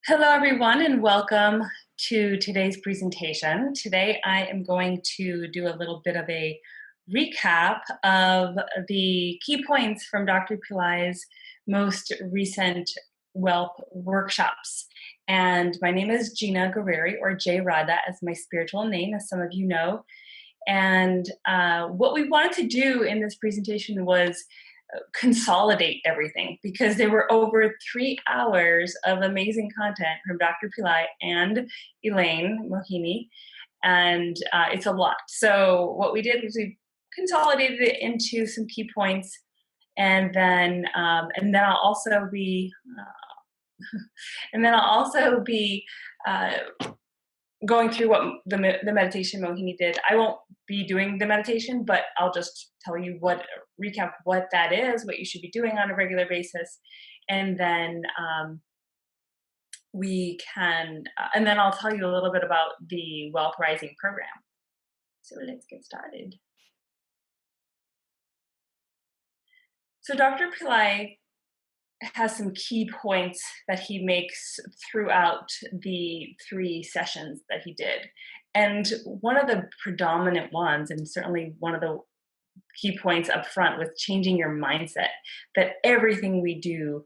Hello, everyone, and welcome to today's presentation. Today, I am going to do a little bit of a recap of the key points from Dr. Pillai's most recent wealth workshops. And my name is Gina Guerreri, or Jay Radha, as my spiritual name, as some of you know. And what we wanted to do in this presentation was consolidate everything because there were over 3 hours of amazing content from Dr. Pillai and Elaine Mohini, and it's a lot. So what we did was we consolidated it into some key points, and then I'll also be uh, going through what the meditation Mohini did. I won't be doing the meditation, but I'll just tell you recap what that is, what you should be doing on a regular basis. And then and then I'll tell you a little bit about the Wealth Rising program. So let's get started. So Dr. Pillai has some key points that he makes throughout the 3 sessions that he did. And one of the predominant ones, and certainly one of the key points up front, was changing your mindset, that everything we do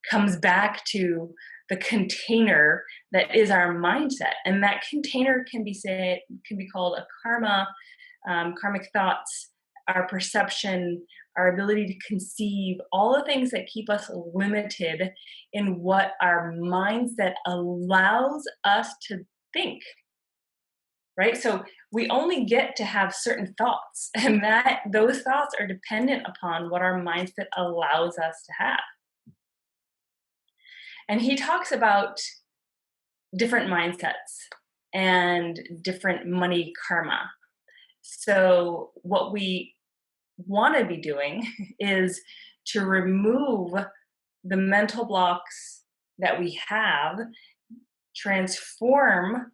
comes back to the container that is our mindset. And that container can be called a karma, karmic thoughts, our perception, our ability to conceive, all the things that keep us limited in what our mindset allows us to think, right? So we only get to have certain thoughts, and those thoughts are dependent upon what our mindset allows us to have. And he talks about different mindsets and different money karma. So what we want to be doing is to remove the mental blocks that we have, transform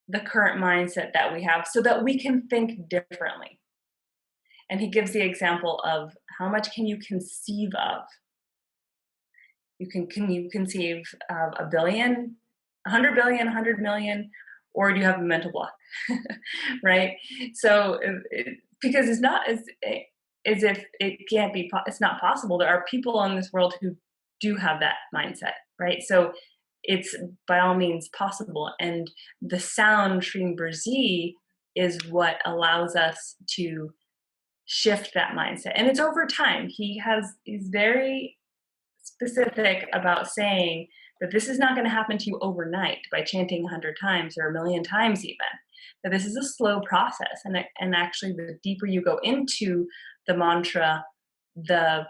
the current mindset that we have so that we can think differently. And he gives the example of how much can you conceive of? Can you conceive of 1 billion, 100 billion, 100 million, or do you have a mental block? Right? So because it's not as if it can't be, it's not possible. There are people in this world who do have that mindset, right? So it's by all means possible. And the sound Shreem Brzee is what allows us to shift that mindset. And it's over time. He's very specific about saying that this is not going to happen to you overnight by chanting 100 times or 1,000,000 times even. That this is a slow process. And actually, the deeper you go into the mantra, the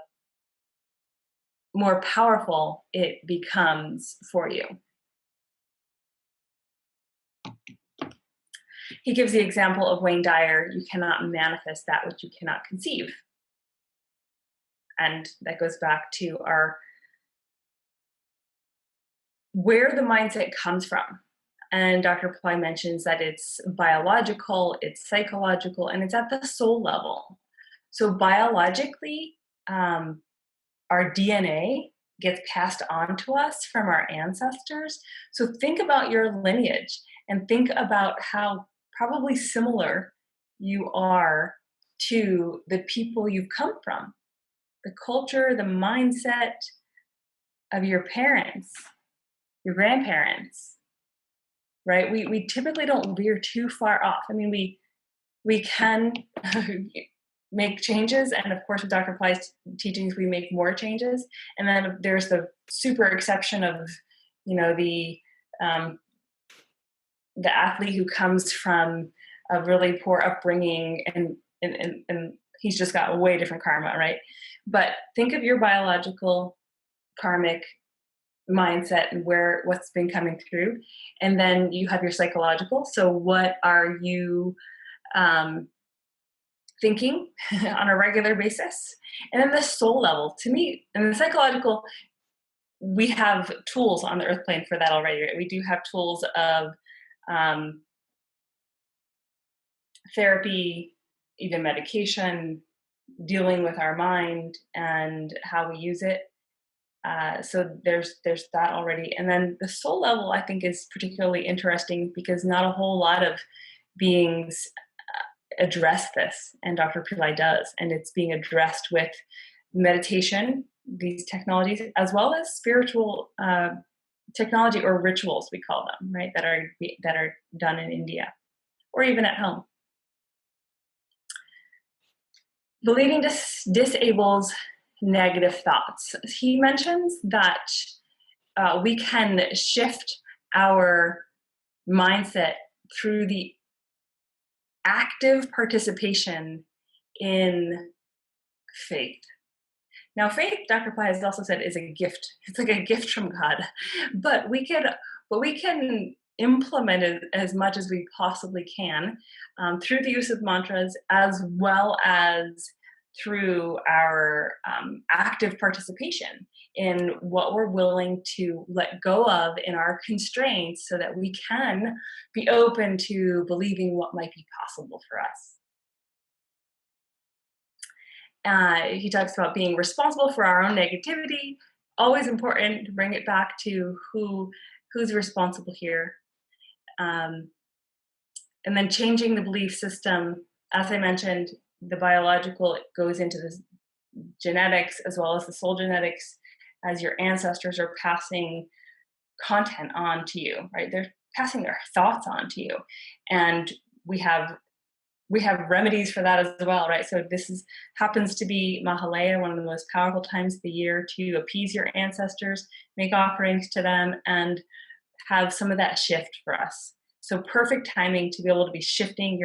more powerful it becomes for you. He gives the example of Wayne Dyer: you cannot manifest that which you cannot conceive. And that goes back to where the mindset comes from. And Dr. Pillai mentions that it's biological, it's psychological, and it's at the soul level. So biologically, our DNA gets passed on to us from our ancestors. So think about your lineage and think about how probably similar you are to the people you've come from, the culture, the mindset of your parents, your grandparents, right? We typically don't veer too far off. I mean, we can make changes, and of course with Dr. Pillai's teachings we make more changes. And then there's the super exception of, the athlete who comes from a really poor upbringing and he's just got way different karma, right? But think of your biological karmic mindset and what's been coming through, and then you have your psychological. So what are you thinking on a regular basis? And then the soul level, to me, and the psychological, we have tools on the earth plane for that already. Right? We do have tools of therapy, even medication, dealing with our mind and how we use it. So there's that already. And then the soul level, I think, is particularly interesting because not a whole lot of beings address this, and Dr. Pillai does, and it's being addressed with meditation, these technologies, as well as spiritual technology, or rituals, we call them, right, that are done in India or even at home. Believing disables negative thoughts. He mentions that we can shift our mindset through the active participation in faith. Now, faith, Dr. Pillai has also said, is a gift. It's like a gift from God. But we can implement it as much as we possibly can through the use of mantras, as well as through our active participation in what we're willing to let go of in our constraints, so that we can be open to believing what might be possible for us. He talks about being responsible for our own negativity. Always important to bring it back to who's responsible here. And then changing the belief system. As I mentioned, the biological, it goes into the genetics as well as the soul genetics, as your ancestors are passing content on to you, right? They're passing their thoughts on to you. And we have remedies for that as well, right? So happens to be Mahalaya, one of the most powerful times of the year to appease your ancestors, make offerings to them, and have some of that shift for us. So perfect timing to be able to be shifting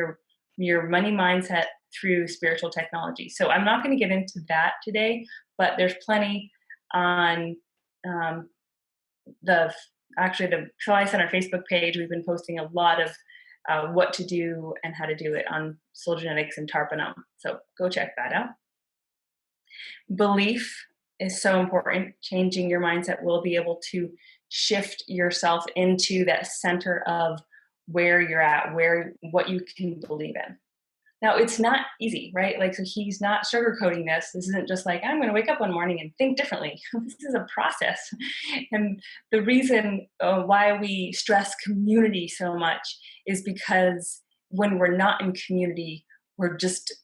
your money mindset through spiritual technology. So I'm not going to get into that today, but there's plenty on the Pillai Center Facebook page. We've been posting a lot of what to do and how to do it on soul genetics and Tarpanam. So go check that out. Belief is so important. Changing your mindset will be able to shift yourself into that center of where you're at, what you can believe in. Now, it's not easy, right? Like, so he's not sugarcoating this. This isn't just like, I'm going to wake up one morning and think differently. This is a process. And the reason why we stress community so much is because when we're not in community, we're just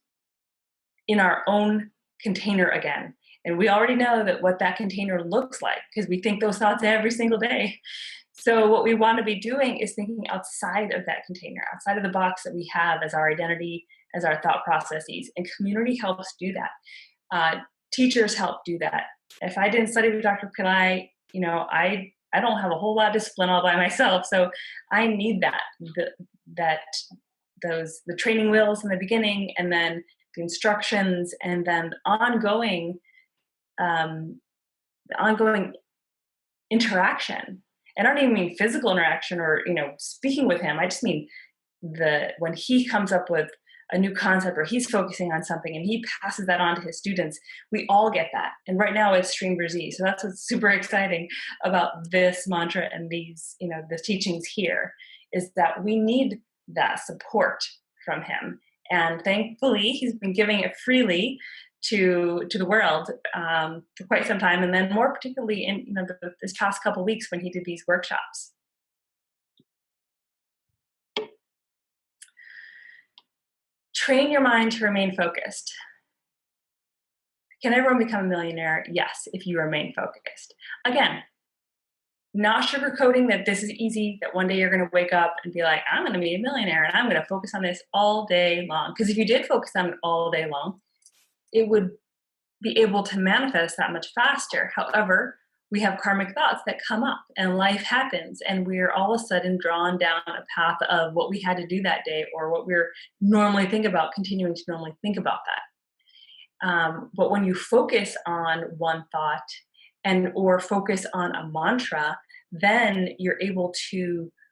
in our own container again. And we already know that what that container looks like, because we think those thoughts every single day. So what we want to be doing is thinking outside of that container, outside of the box that we have as our identity, as our thought processes. And community helps do that. Teachers help do that. If I didn't study with Dr. Pillai, I don't have a whole lot of discipline all by myself. So I need the training wheels in the beginning, and then the instructions, and then the ongoing interaction. And I don't even mean physical interaction or, speaking with him. I just mean when he comes up with a new concept, or he's focusing on something and he passes that on to his students, we all get that. And right now it's Shreem Brzee. So that's what's super exciting about this mantra and these, the teachings here, is that we need that support from him. And thankfully, he's been giving it freely to the world for quite some time, and then more particularly in this past couple of weeks when he did these workshops. Train your mind to remain focused. Can everyone become a millionaire? Yes, if you remain focused. Again, not sugarcoating that this is easy, that one day you're going to wake up and be like, I'm going to be a millionaire and I'm going to focus on this all day long. Because if you did focus on it all day long, it would be able to manifest that much faster. However, we have karmic thoughts that come up and life happens, and we're all of a sudden drawn down a path of what we had to do that day, or what we're normally continuing to normally think about that. But when you focus on one thought or focus on a mantra, then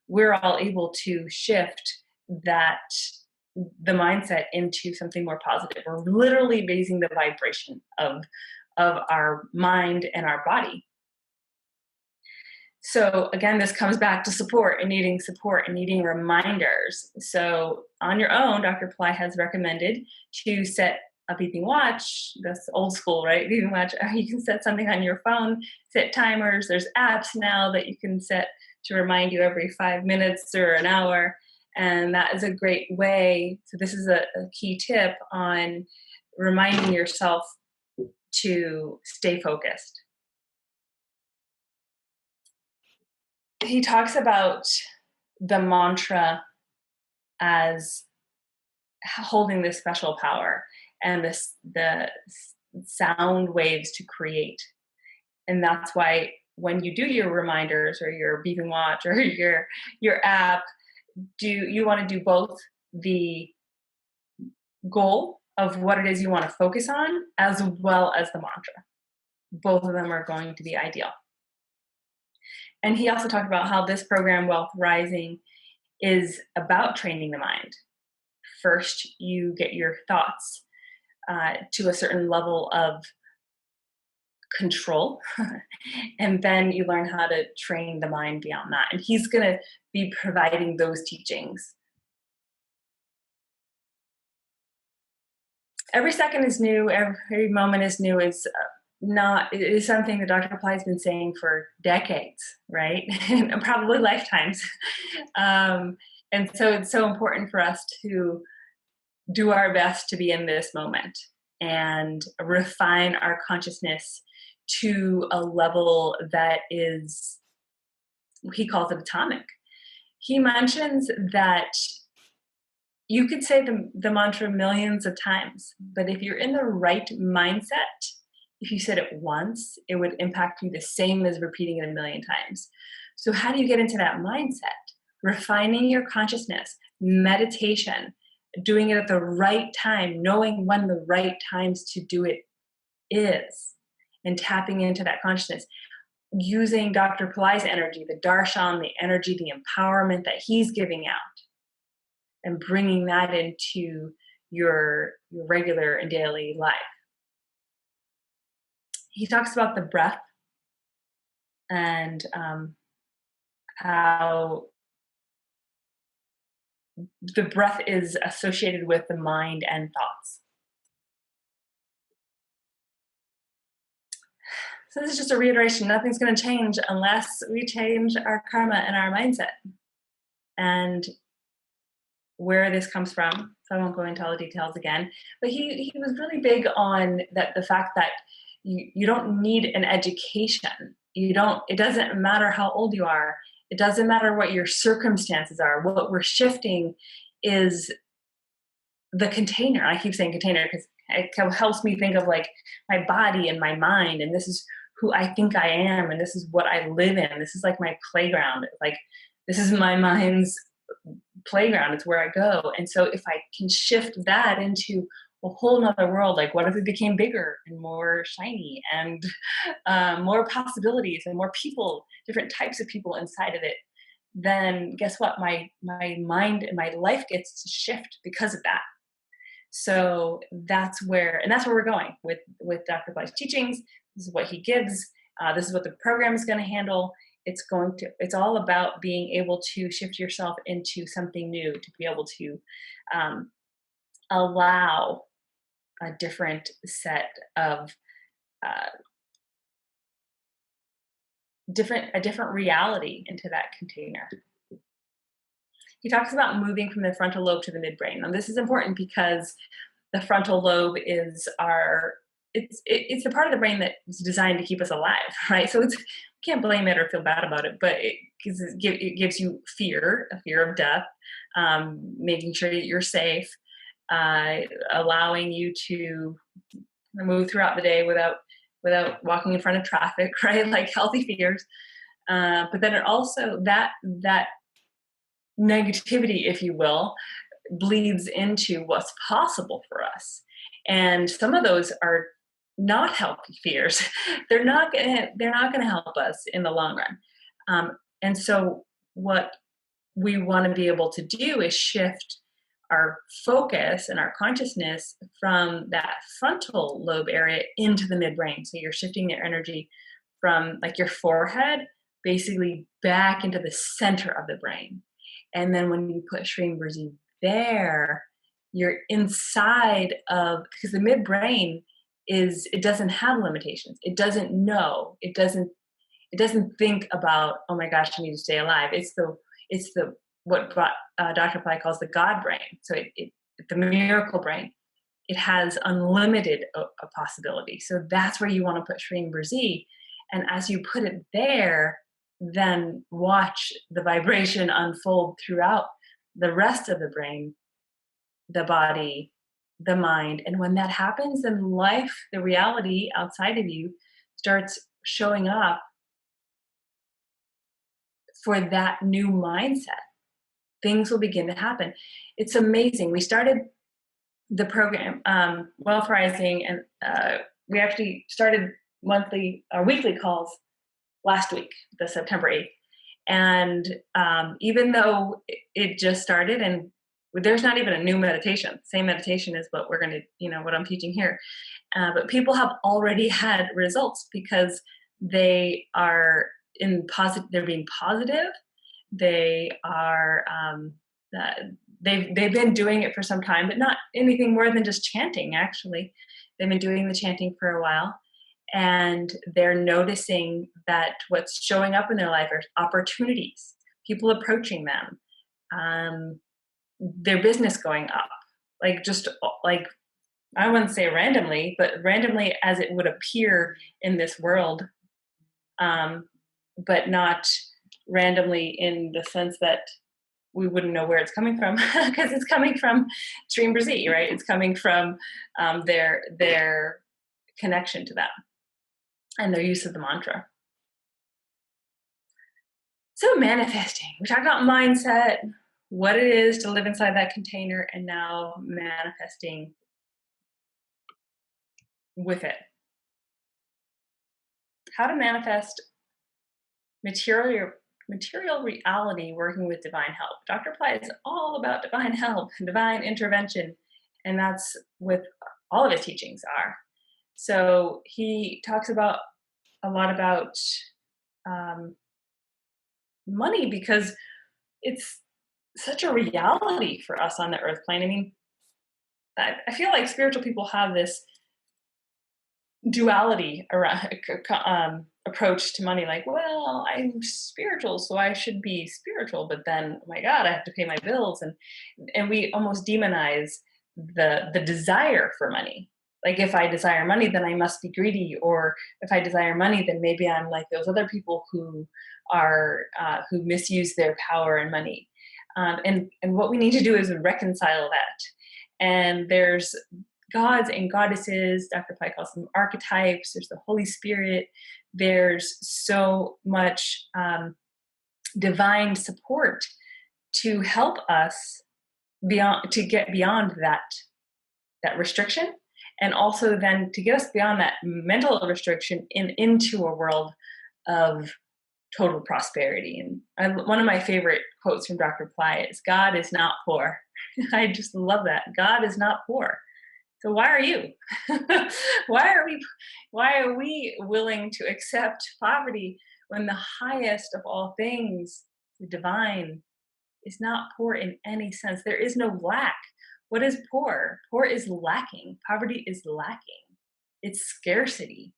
we're all able to shift the mindset into something more positive. We're literally raising the vibration of our mind and our body. So again, this comes back to support and needing reminders. So on your own, Dr. Pillai has recommended to set a beeping watch. That's old school, right? Beeping watch. You can set something on your phone, set timers. There's apps now that you can set to remind you every 5 minutes or an hour. And that is a great way. So, this is a key tip on reminding yourself to stay focused. He talks about the mantra as holding this special power and the sound waves to create. And that's why when you do your reminders or your beeping watch or your app, you want to do both the goal of what it is you want to focus on as well as the mantra. Both of them are going to be ideal. And he also talked about how this program, Wealth Rising, is about training the mind. First, you get your thoughts to a certain level of control, and then you learn how to train the mind beyond that. And he's going to be providing those teachings. Every second is new. Every moment is new. It is something that Dr. Pillai has been saying for decades, right? And probably lifetimes. And so it's so important for us to do our best to be in this moment and refine our consciousness to a level that is, he calls it atomic. He mentions that you could say the mantra millions of times, but if you're in the right mindset, if you said it once, it would impact you the same as repeating it a million times. So how do you get into that mindset? Refining your consciousness, meditation, doing it at the right time, knowing when the right times to do it is, and tapping into that consciousness. Using Dr. Pillai's energy, the darshan, the energy, the empowerment that he's giving out, and bringing that into your regular and daily life. He talks about the breath and how the breath is associated with the mind and thoughts. So this is just a reiteration. Nothing's going to change unless we change our karma and our mindset. And where this comes from, so I won't go into all the details again, but he was really big on that, the fact that you don't need an education. It doesn't matter how old you are. It doesn't matter what your circumstances are. What we're shifting is the container. I keep saying container because it helps me think of like my body and my mind, and this is who I think I am, and this is what I live in. This is like my playground. Like, this is my mind's playground. It's where I go. And so if I can shift that into a whole nother world, like what if it became bigger and more shiny and more possibilities and more people, different types of people inside of it, then guess what? My mind and my life gets to shift because of that. So that's where we're going with Dr. Pillai's teachings. This is what he gives. This is what the program is going to handle. It's all about being able to shift yourself into something new, to be able to allow a different set of a different reality into that container. He talks about moving from the frontal lobe to the midbrain. Now, this is important because the frontal lobe is it's the part of the brain that is designed to keep us alive, right? So we can't blame it or feel bad about it, but it gives you a fear of death, making sure that you're safe, allowing you to move throughout the day without walking in front of traffic, right? Like healthy fears. But then it also, that negativity, if you will, bleeds into what's possible for us. And some of those are not healthy fears. They're not gonna help us in the long run. And so what we want to be able to do is shift our focus and our consciousness from that frontal lobe area into the midbrain. So you're shifting your energy from like your forehead basically back into the center of the brain. And then when you put Shreem Brzee there, You're inside of, because the midbrain it doesn't have limitations. It doesn't know. It doesn't think about, oh my gosh, I need to stay alive. It's the what Dr. Pillai calls the God brain. So the miracle brain. It has unlimited a possibility. So that's where you want to put Shreem Brzee. And as you put it there, then watch the vibration unfold throughout the rest of the brain, the body, the mind. And when that happens, then life, the reality outside of you, starts showing up for that new mindset. Things will begin to happen. It's amazing. We started the program, Wealth Rising, and we actually started weekly calls last week, the September 8th. And even though it just started, and there's not even a new meditation, same meditation is what we're going to, what I'm teaching here. But people have already had results because they are they're being positive. They are, they've been doing it for some time, but not anything more than just chanting, actually. They've been doing the chanting for a while, and they're noticing that what's showing up in their life are opportunities, people approaching them, their business going up, like I wouldn't say randomly, but randomly as it would appear in this world, but not randomly in the sense that we wouldn't know where it's coming from, because it's coming from Shreem Brzee, right? It's coming from their connection to them and their use of the mantra. So manifesting, we talked about mindset, what it is to live inside that container, and now manifesting with it. How to manifest material reality working with divine help. Dr. Pillai is all about divine help, divine intervention, and that's what all of his teachings are. So he talks a lot about money, because it's such a reality for us on the earth plane. I mean, I feel like spiritual people have this duality around approach to money, like, well, I'm spiritual, so I should be spiritual, but then, oh my God, I have to pay my bills, and we almost demonize the desire for money. Like, if I desire money, then I must be greedy, or if I desire money, then maybe I'm like those other people who who misuse their power and money. And what we need to do is reconcile that. And there's gods and goddesses. Dr. Pillai calls them archetypes. There's the Holy Spirit. There's so much divine support to help us to get beyond that restriction, and also then to get us beyond that mental restriction into a world of total prosperity. And one of my favorite quotes from Dr. Pillai is, "God is not poor." I just love that. God is not poor. So why are you? why are we willing to accept poverty when the highest of all things, the divine, is not poor in any sense? There is no lack. What is poor? Poor is lacking. Poverty is lacking. It's scarcity.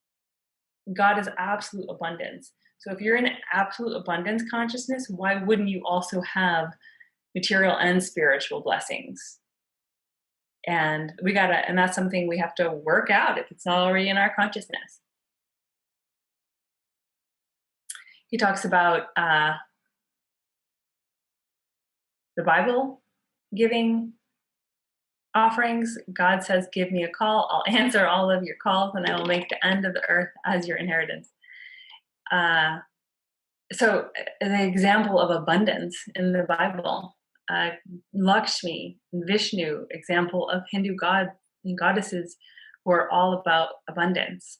God is absolute abundance. So if you're in absolute abundance consciousness, why wouldn't you also have material and spiritual blessings? And and that's something we have to work out if it's not already in our consciousness. He talks about the Bible giving offerings. God says, "Give me a call. I'll answer all of your calls, and I will make the end of the earth as your inheritance." So the example of abundance in the Bible, Lakshmi and Vishnu, example of Hindu gods and goddesses who are all about abundance.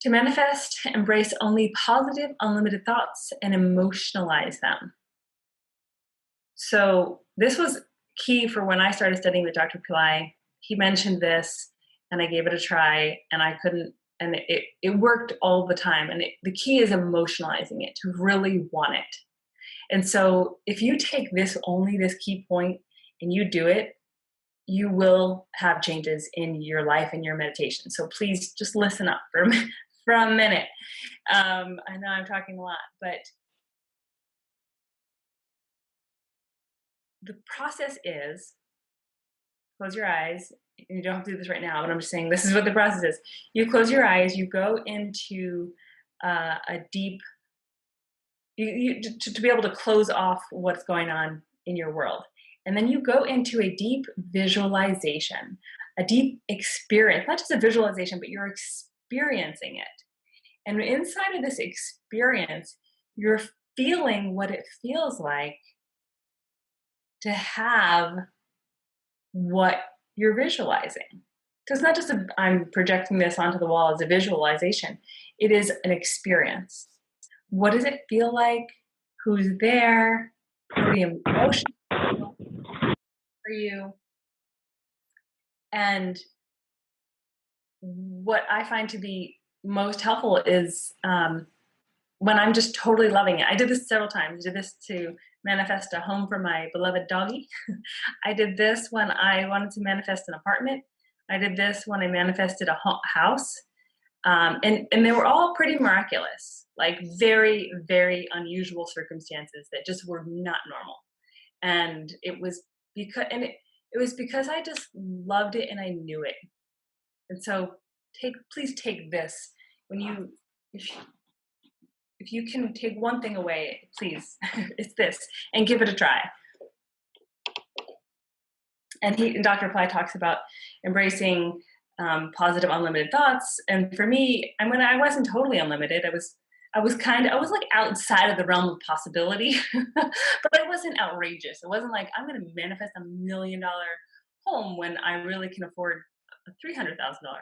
To manifest, embrace only positive, unlimited thoughts and emotionalize them. So this was key for when I started studying with Dr. Pillai. He mentioned this, and I gave it a try, and I couldn't, and it worked all the time. And the key is emotionalizing it, to really want it. And so if you take only this key point and you do it, you will have changes in your life and your meditation. So please just listen up for a minute. I know I'm talking a lot, but the process is close your eyes. You don't have to do this right now, but I'm just saying this is what the process is. You close your eyes, you go into a deep, to be able to close off what's going on in your world. And then you go into a deep visualization, a deep experience, not just a visualization, but you're experiencing it. And inside of this experience, you're feeling what it feels like to have what you're visualizing. So it's not just I'm projecting this onto the wall as a visualization. It is an experience. What does it feel like? Who's there? What are the emotions for you? And what I find to be most helpful is when I'm just totally loving it. I did this several times. I did this to manifest a home for my beloved doggy. I did this when I wanted to manifest an apartment. I did this when I manifested a house. And they were all pretty miraculous, like very, very unusual circumstances that just were not normal. And it was because I just loved it and I knew it. And so please take this when if you can take one thing away, please, it's this, and give it a try. And Dr. Pillai talks about embracing positive, unlimited thoughts. And for me, I mean, I wasn't totally unlimited. I was like outside of the realm of possibility, but it wasn't outrageous. It wasn't like I'm going to manifest $1 million home when I really can afford a $300,000 home.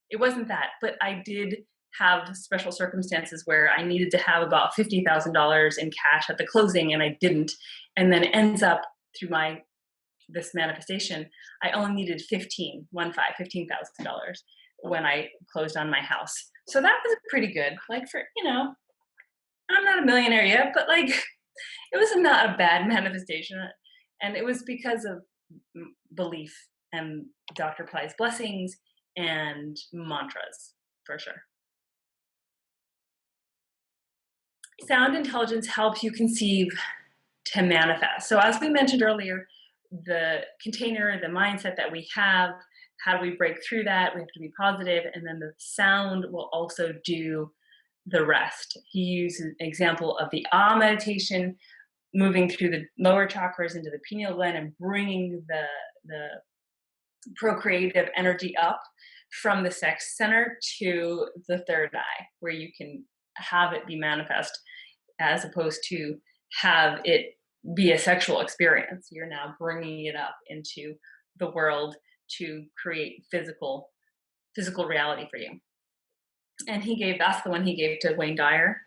It wasn't that, but I did have special circumstances where I needed to have about $50,000 in cash at the closing, and I didn't. And then it ends up through this manifestation, I only needed $15,000 when I closed on my house. So that was pretty good. Like I'm not a millionaire yet, but like it was not a bad manifestation. And it was because of belief and Dr. Pillai's blessings and mantras, for sure. Sound intelligence helps you conceive to manifest. So as we mentioned earlier, the container, the mindset that we have, how do we break through that? We have to be positive, and then the sound will also do the rest. He uses an example of the meditation, moving through the lower chakras into the pineal gland and bringing the procreative energy up from the sex center to the third eye, where you can have it be manifest as opposed to have it be a sexual experience. You're now bringing it up into the world to create physical reality for you. And that's the one he gave to Wayne Dyer.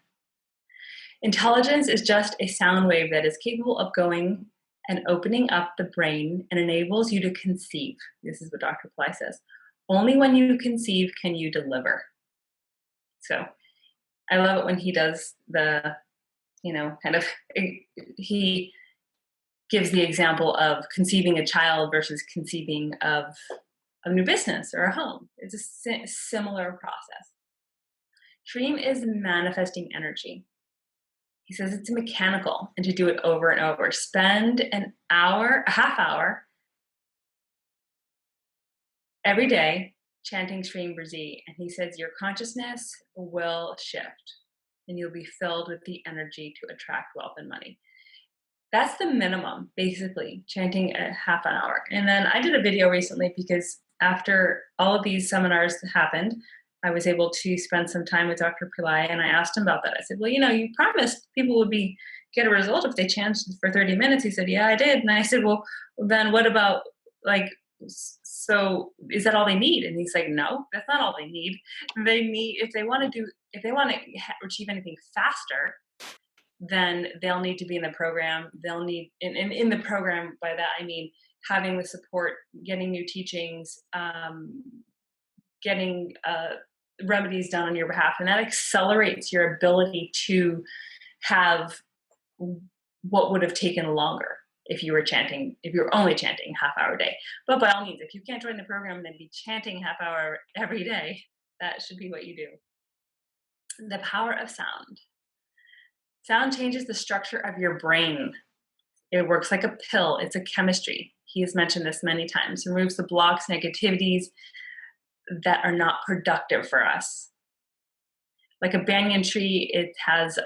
Intelligence is just a sound wave that is capable of going and opening up the brain and enables you to conceive. This is what Dr. Pillai says. Only when you conceive can you deliver. So I love it when he does he gives the example of conceiving a child versus conceiving of a new business or a home. It's a similar process. Shreem is manifesting energy. He says it's mechanical, and to do it over and over. Spend a half hour every day chanting Shreem Brzee, and he says your consciousness will shift and you'll be filled with the energy to attract wealth and money. That's the minimum, basically, chanting a half an hour. And then I did a video recently because after all of these seminars happened, I was able to spend some time with Dr. Pillai, and I asked him about that. I said, well, you promised people would get a result if they chanted for 30 minutes. He said, yeah, I did. And I said, well, then what about, so is that all they need? And he's like, no, that's not all they need. If they want to achieve anything faster, then they'll need to be in the program. They'll need, in the program, by that I mean having the support, getting new teachings, getting remedies done on your behalf. And that accelerates your ability to have what would have taken longer if you were only chanting half-hour a day. But by all means, if you can't join the program and then be chanting half-hour every day, that should be what you do. The power of sound. Sound changes the structure of your brain. It works like a pill. It's a chemistry. He has mentioned this many times. It removes the blocks, negativities that are not productive for us. Like a banyan tree, it has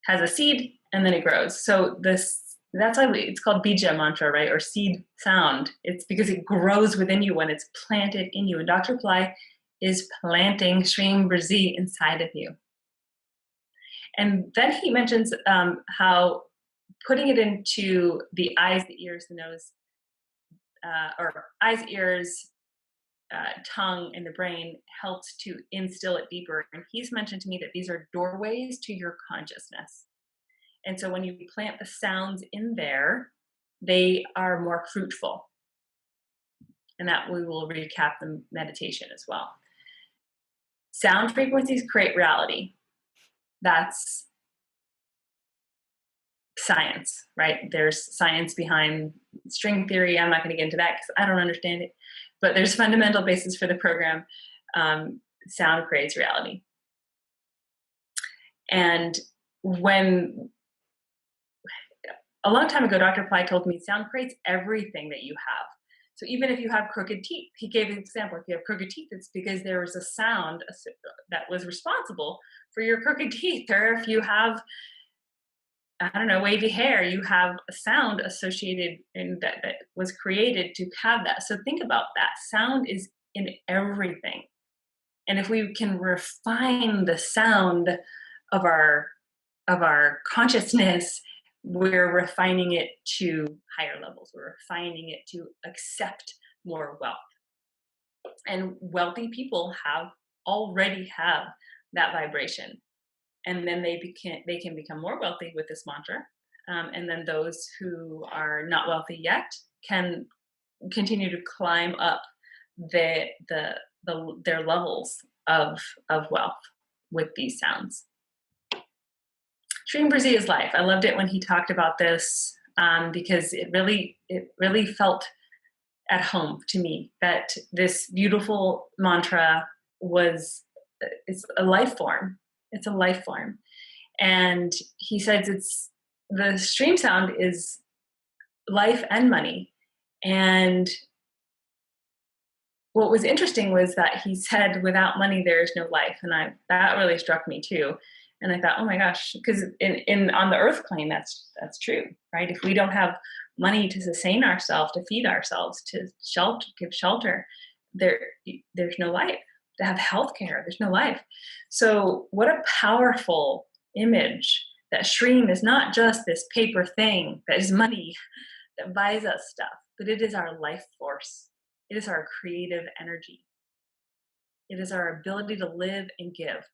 a seed and then it grows. So that's why it's called bija mantra, right? Or seed sound. It's because it grows within you when it's planted in you. And Dr. Pillai is planting Shreem Brzee inside of you. And then he mentions how putting it into the eyes, the ears, the nose, or eyes, ears, tongue, and the brain helps to instill it deeper. And he's mentioned to me that these are doorways to your consciousness. And so when you plant the sounds in there, they are more fruitful. And that we will recap the meditation as well. Sound frequencies create reality. That's science, right? There's science behind string theory. I'm not going to get into that because I don't understand it. But there's fundamental basis for the program. Sound creates reality. And a long time ago, Dr. Pillai told me sound creates everything that you have. So even if you have crooked teeth, he gave an example. If you have crooked teeth, it's because there was a sound that was responsible for your crooked teeth. Or if you have, wavy hair, you have a sound associated in that was created to have that. So think about that. Sound is in everything. And if we can refine the sound of our consciousness, we're refining it to higher levels. We're refining it to accept more wealth. And wealthy people already have that vibration. And then they can become more wealthy with this mantra. And then those who are not wealthy yet can continue to climb up their levels of wealth with these sounds. Shreem Brzee is life. I loved it when he talked about this because it really felt at home to me that this beautiful mantra it's a life form. It's a life form. And he says the stream sound is life and money. And what was interesting was that he said, without money, there is no life. And that really struck me too. And I thought, oh my gosh, because on the earth plane, that's true, right? If we don't have money to sustain ourselves, to feed ourselves, to give shelter, there's no life. To have healthcare, there's no life. So what a powerful image that Shreem is not just this paper thing that is money that buys us stuff, but it is our life force. It is our creative energy. It is our ability to live and give.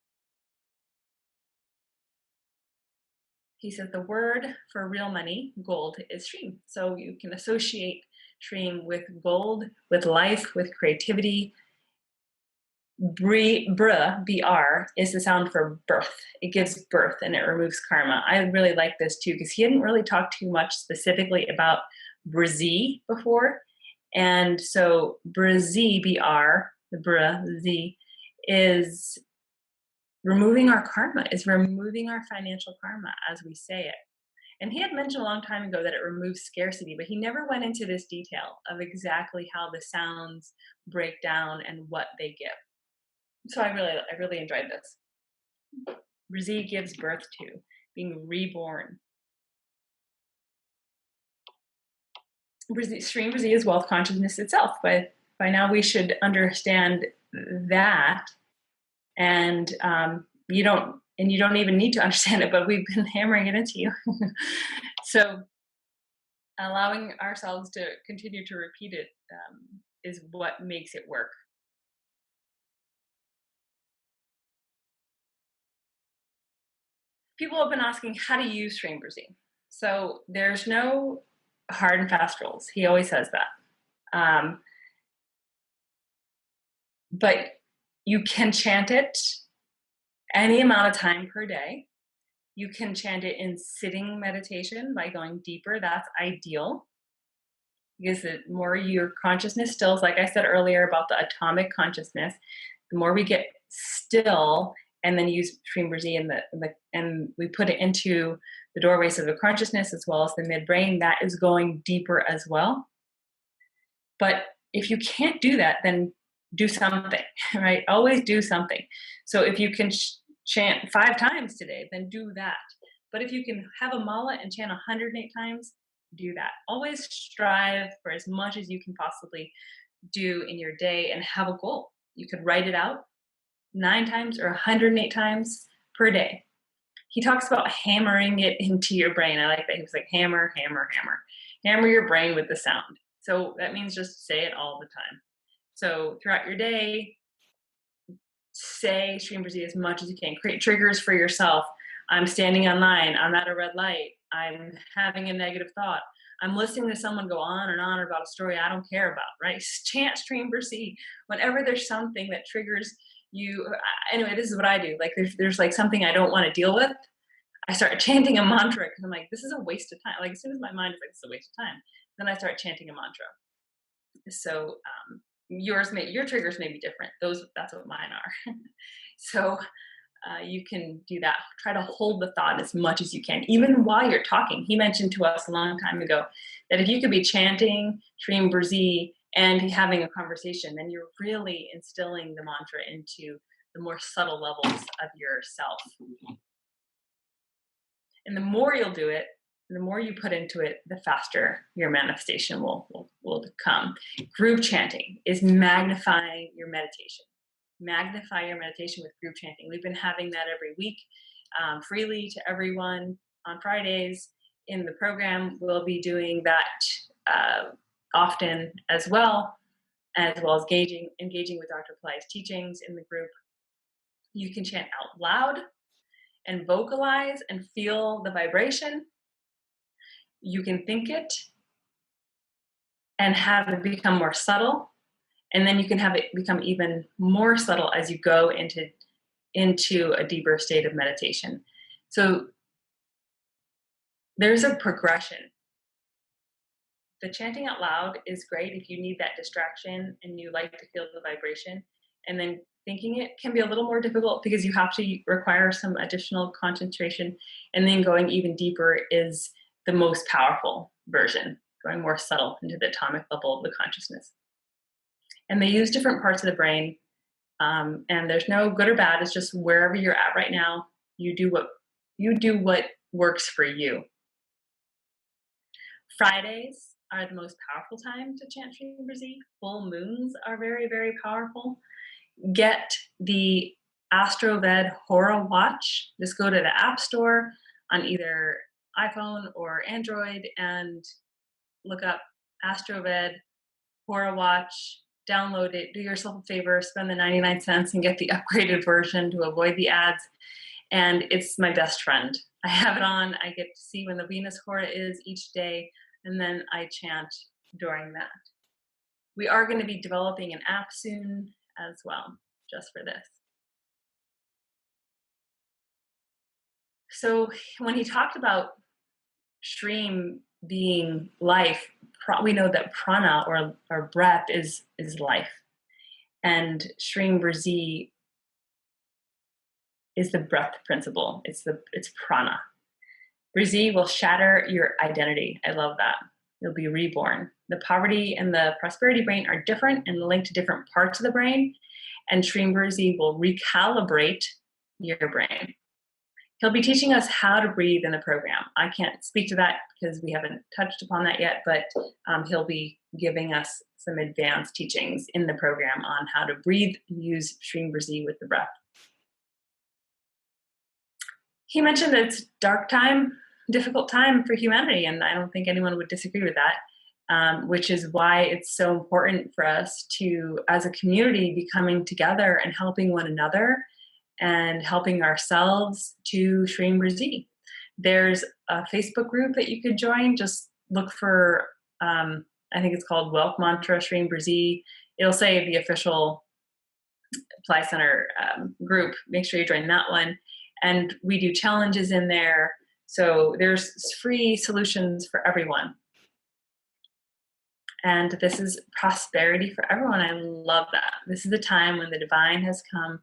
He says the word for real money, gold, is Shreem. So you can associate Shreem with gold, with life, with creativity. Br, BR, is the sound for birth. It gives birth and it removes karma. I really like this too because he hadn't really talked too much specifically about Brzee before. And so Brzee, BR, the Brzee, is removing our karma, is removing our financial karma as we say it. And he had mentioned a long time ago that it removes scarcity, but he never went into this detail of exactly how the sounds break down and what they give. So I really enjoyed this. Brzee gives birth to being reborn. Shreem Brzee is wealth consciousness itself, but by now we should understand that. And you don't even need to understand it, but we've been hammering it into you. So allowing ourselves to continue to repeat it is what makes it work. People have been asking how to use Shreem Brzee. So there's no hard and fast rules. He always says that. But you can chant it any amount of time per day. You can chant it in sitting meditation by going deeper. That's ideal because the more your consciousness stills, like I said earlier about the atomic consciousness, the more we get still and then use Shreem Brzee and we put it into the doorways of the consciousness as well as the midbrain, that is going deeper as well. But if you can't do that, then do something, right? Always do something. So if you can chant 5 times today, then do that. But if you can have a mala and chant 108 times, do that. Always strive for as much as you can possibly do in your day and have a goal. You could write it out 9 times or 108 times per day. He talks about hammering it into your brain. I like that. He was like, hammer, hammer, hammer. Hammer your brain with the sound. So that means just say it all the time. So throughout your day, say Shreem Brzee as much as you can. Create triggers for yourself. I'm standing on line. I'm at a red light. I'm having a negative thought. I'm listening to someone go on and on about a story I don't care about, right? Chant Shreem Brzee. Whenever there's something that triggers you, anyway, this is what I do. Like there's like something I don't want to deal with. I start chanting a mantra because I'm like, this is a waste of time. Like as soon as my mind is like, this is a waste of time, then I start chanting a mantra. So your triggers may be different. That's what mine are. So you can do that. Try to hold the thought as much as you can, even while you're talking. He mentioned to us a long time ago that if you could be chanting Shreem Brzee and having a conversation, then you're really instilling the mantra into the more subtle levels of yourself. And the more you'll do it, the more you put into it, the faster your manifestation will come. Group chanting is magnifying your meditation. Magnify your meditation with group chanting. We've been having that every week, freely to everyone on Fridays in the program. We'll be doing that often as well as engaging with Dr. Pillai's teachings in the group. You can chant out loud and vocalize and feel the vibration. You can think it and have it become more subtle. And then you can have it become even more subtle as you go into a deeper state of meditation. So there's a progression. The chanting out loud is great if you need that distraction and you like to feel the vibration. And then thinking it can be a little more difficult because you have to require some additional concentration. And then going even deeper is the most powerful version, going more subtle into the atomic level of the consciousness. And they use different parts of the brain. And there's no good or bad. It's just wherever you're at right now, you do what works for you. Fridays are the most powerful time to chant Shreem Brzee. Full moons are very, very powerful. Get the Astroved Hora Watch. Just go to the App Store on either iPhone or Android and look up Astroved Hora Watch. Download it, do yourself a favor, spend the 99 cents and get the upgraded version to avoid the ads. And it's my best friend. I have it on. I get to see when the Venus Hora is each day, and then I chant during that. We are going to be developing an app soon as well, just for this. So when he talked about Shreem being life, we know that prana or breath is life, and Shreem Brzee is the breath principle. It's prana. Brzee will shatter your identity. I love that. You'll be reborn. The poverty and the prosperity brain are different and linked to different parts of the brain, and Shreem Brzee will recalibrate your brain. He'll be teaching us how to breathe in the program. I can't speak to that because we haven't touched upon that yet, but he'll be giving us some advanced teachings in the program on how to breathe and use Shreem Brzee with the breath. He mentioned that it's dark time, difficult time for humanity, and I don't think anyone would disagree with that, which is why it's so important for us to, as a community, be coming together and helping one another and helping ourselves to Shreem Brzee. There's a Facebook group that you could join. Just look for, I think it's called Wealth Mantra Shreem Brzee. It'll say the official Pillai Center group. Make sure you join that one. And we do challenges in there. So there's free solutions for everyone. And this is prosperity for everyone. I love that. This is the time when the divine has come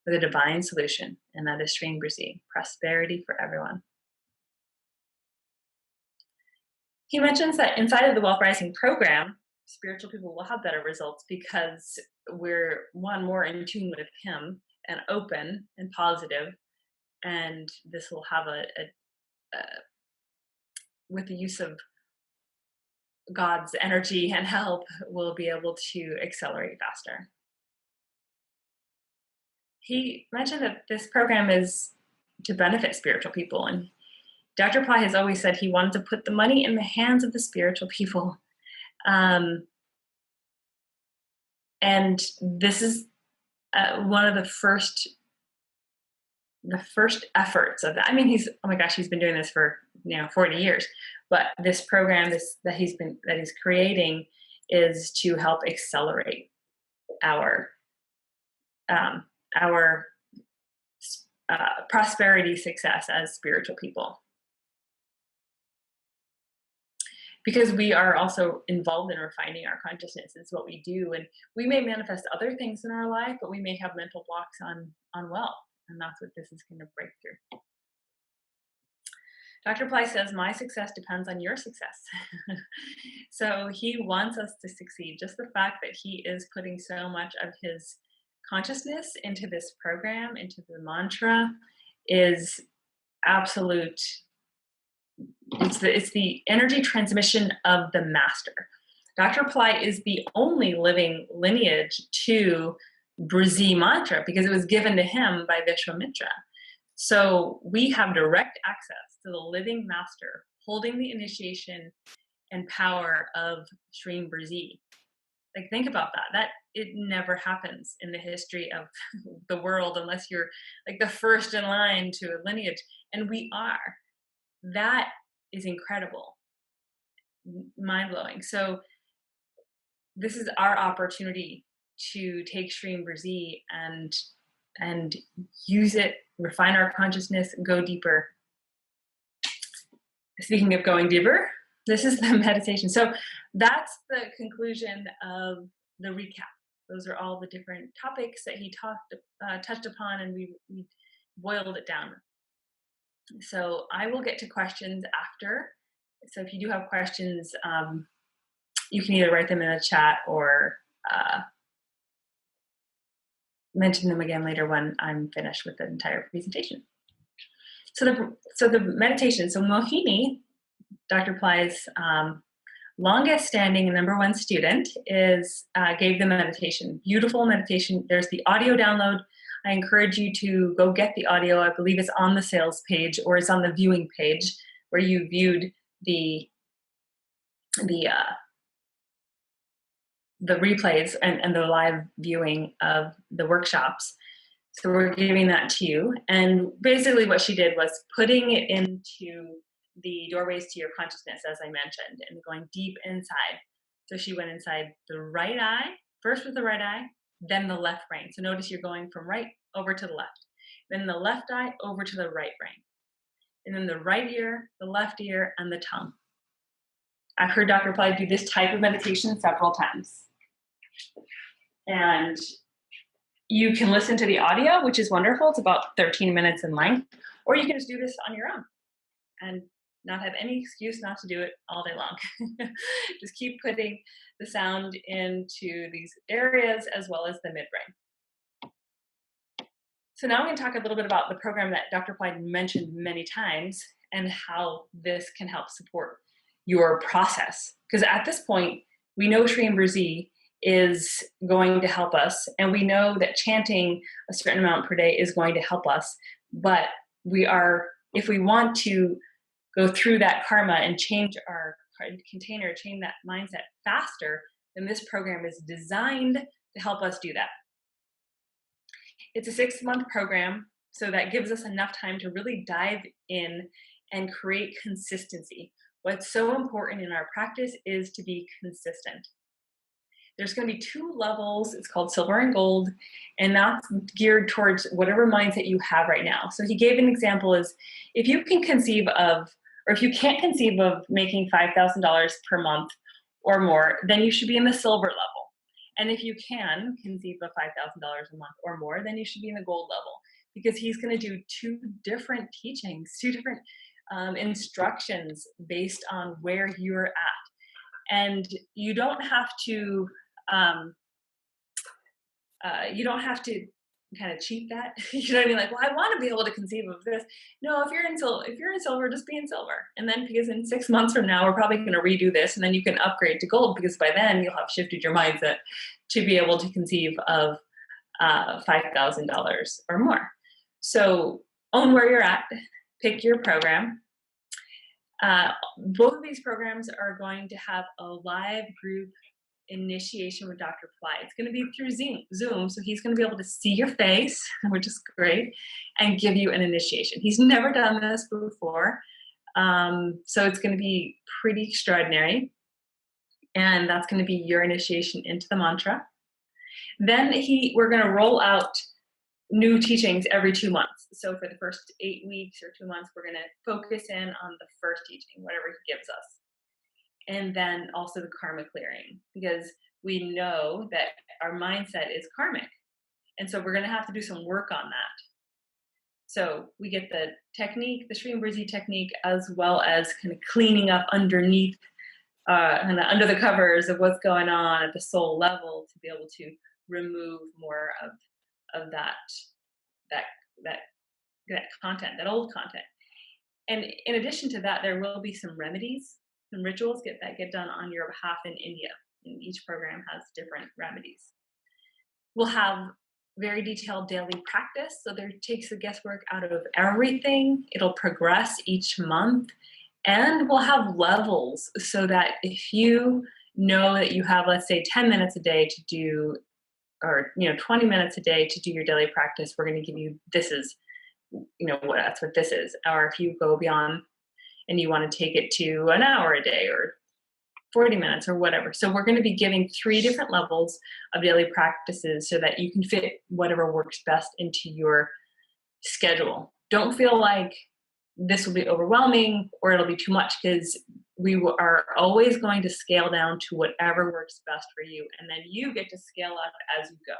with a divine solution, and that is Shreem Brzee, prosperity for everyone. He mentions that inside of the Wealth Rising program, spiritual people will have better results because we're more in tune with him and open and positive, and this will have a with the use of God's energy and help, we'll be able to accelerate faster. He mentioned that this program is to benefit spiritual people, and Dr. Pillai has always said he wanted to put the money in the hands of the spiritual people. And this is one of the first efforts of that. I mean, he's been doing this for 40 years, but this program that he's creating is to help accelerate our prosperity success as spiritual people, because we are also involved in refining our consciousness. It's what we do, and we may manifest other things in our life, but we may have mental blocks on wealth, and that's what this is going to break through. Dr. Pillai says, my success depends on your success. So he wants us to succeed. Just the fact that he is putting so much of his consciousness into this program, into the mantra, is absolute. It's the energy transmission of the master. Dr. Pillai is the only living lineage to Brzee mantra because it was given to him by Vishwamitra. So we have direct access to the living master holding the initiation and power of Shreem Brzee. Like, think about that. It never happens in the history of the world unless you're like the first in line to a lineage. And we are. That is incredible. Mind-blowing. So this is our opportunity to take Shreem Brzee and use it, refine our consciousness, go deeper. Speaking of going deeper, this is the meditation. So that's the conclusion of the recap. Those are all the different topics that he touched upon, and we boiled it down. So I will get to questions after. So if you do have questions, you can either write them in the chat or mention them again later when I'm finished with the entire presentation. So the meditation. So Mohini, Dr. Pillai's longest standing and number one student, gave the meditation. Beautiful meditation. There's the audio download. I encourage you to go get the audio. I believe it's on the sales page or it's on the viewing page where you viewed the replays and the live viewing of the workshops. So we're giving that to you. And basically what she did was putting it into the doorways to your consciousness, as I mentioned, and going deep inside. So she went inside the right eye, first with the right eye, then the left brain. So notice you're going from right over to the left. Then the left eye over to the right brain. And then the right ear, the left ear, and the tongue. I've heard Dr. Pillai do this type of meditation several times. And you can listen to the audio, which is wonderful. It's about 13 minutes in length. Or you can just do this on your own and not have any excuse not to do it all day long. Just keep putting the sound into these areas as well as the midbrain. So now I'm going to talk a little bit about the program that Dr. Pillai mentioned many times and how this can help support your process. Because at this point, we know Shreem Brzee is going to help us, and we know that chanting a certain amount per day is going to help us. But if we want to go through that karma and change our container, change that mindset faster, then this program is designed to help us do that. It's a 6-month program, so that gives us enough time to really dive in and create consistency. What's so important in our practice is to be consistent. There's going to be 2 levels. It's called silver and gold, and that's geared towards whatever mindset you have right now. So he gave an example is if you can conceive of, or if you can't conceive of making $5,000 per month or more, then you should be in the silver level. And if you can conceive of $5,000 a month or more, then you should be in the gold level, because he's going to do 2 different teachings, 2 different instructions based on where you're at. And you don't have to kind of cheat that. You know what I mean? Like, well, I want to be able to conceive of this. No, if you're in silver, just be in silver. And then, because in 6 months from now, we're probably going to redo this, and then you can upgrade to gold, because by then you'll have shifted your mindset to be able to conceive of $5,000 or more. So own where you're at, pick your program. Both of these programs are going to have a live group initiation with Dr. Pillai. It's going to be through Zoom, so he's going to be able to see your face, which is great, and give you an initiation. He's never done this before, so it's going to be pretty extraordinary, and that's going to be your initiation into the mantra. Then we're going to roll out new teachings every 2 months. So for the first 8 weeks or 2 months, we're going to focus in on the first teaching, whatever he gives us. And then also the karma clearing, because we know that our mindset is karmic. And so we're going to have to do some work on that. So we get the technique, the Shreem Brzee technique, as well as kind of cleaning up underneath, kind of under the covers of what's going on at the soul level, to be able to remove more of that content, that old content. And in addition to that, there will be some remedies, some rituals that get done on your behalf in India. And each program has different remedies. We'll have very detailed daily practice, so there takes the guesswork out of everything. It'll progress each month, and we'll have levels, so that if you know that you have, let's say, 10 minutes a day to do, or 20 minutes a day to do your daily practice, we're going to give you, this is, that's what this is. Or if you go beyond and you want to take it to an hour a day or 40 minutes or whatever. So we're going to be giving 3 different levels of daily practices so that you can fit whatever works best into your schedule. Don't feel like this will be overwhelming or it'll be too much, because we are always going to scale down to whatever works best for you. And then you get to scale up as you go.